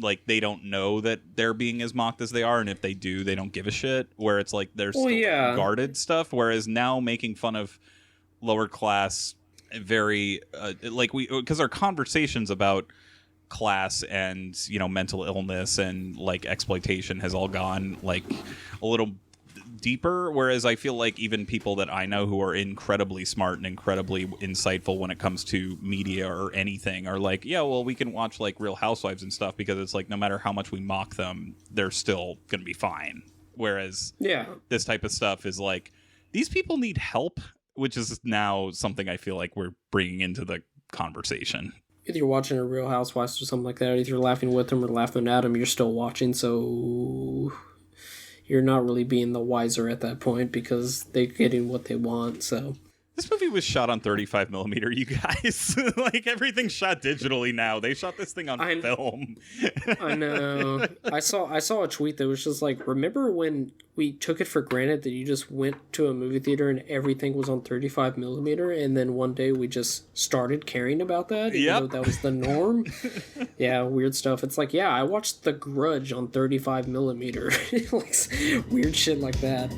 like, they don't know that they're being as mocked as they are, and if they do, they don't give a shit, where it's like there's still guarded stuff, whereas now making fun of lower class, very because our conversations about class and, you know, mental illness and like exploitation has all gone like a little deeper, whereas I feel like even people that I know who are incredibly smart and incredibly insightful when it comes to media or anything are like, yeah, well, we can watch like Real Housewives and stuff because it's like no matter how much we mock them, they're still gonna be fine, whereas this type of stuff is like, these people need help, which is now something I feel like we're bringing into the conversation. If you're watching a Real Housewives or something like that, if you're laughing with them or laughing at them, you're still watching, so you're not really being the wiser at that point because they're getting what they want, so... This movie was shot on 35mm, you guys. Like, everything's shot digitally now. They shot this thing on film. I know. I saw a tweet that was just like, remember when we took it for granted that you just went to a movie theater and everything was on 35mm, and then one day we just started caring about that, even though that was the norm? Yeah, weird stuff. It's like, yeah, I watched The Grudge on 35mm. Like, weird shit like that.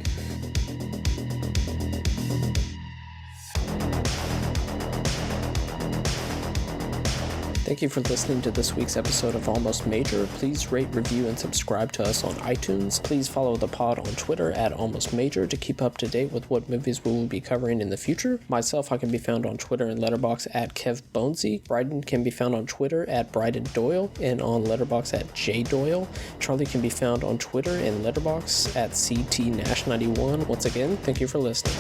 Thank you for listening to this week's episode of Almost Major. Please rate, review, and subscribe to us on iTunes. Please follow the pod on Twitter at Almost Major to keep up to date with what movies we will be covering in the future. Myself, I can be found on Twitter and Letterboxd at Kev Bonesy. Bryden can be found on Twitter at Bryden Doyle and on Letterboxd at J Doyle. Charlie can be found on Twitter and Letterboxd at CT Nash91. Once again, thank you for listening.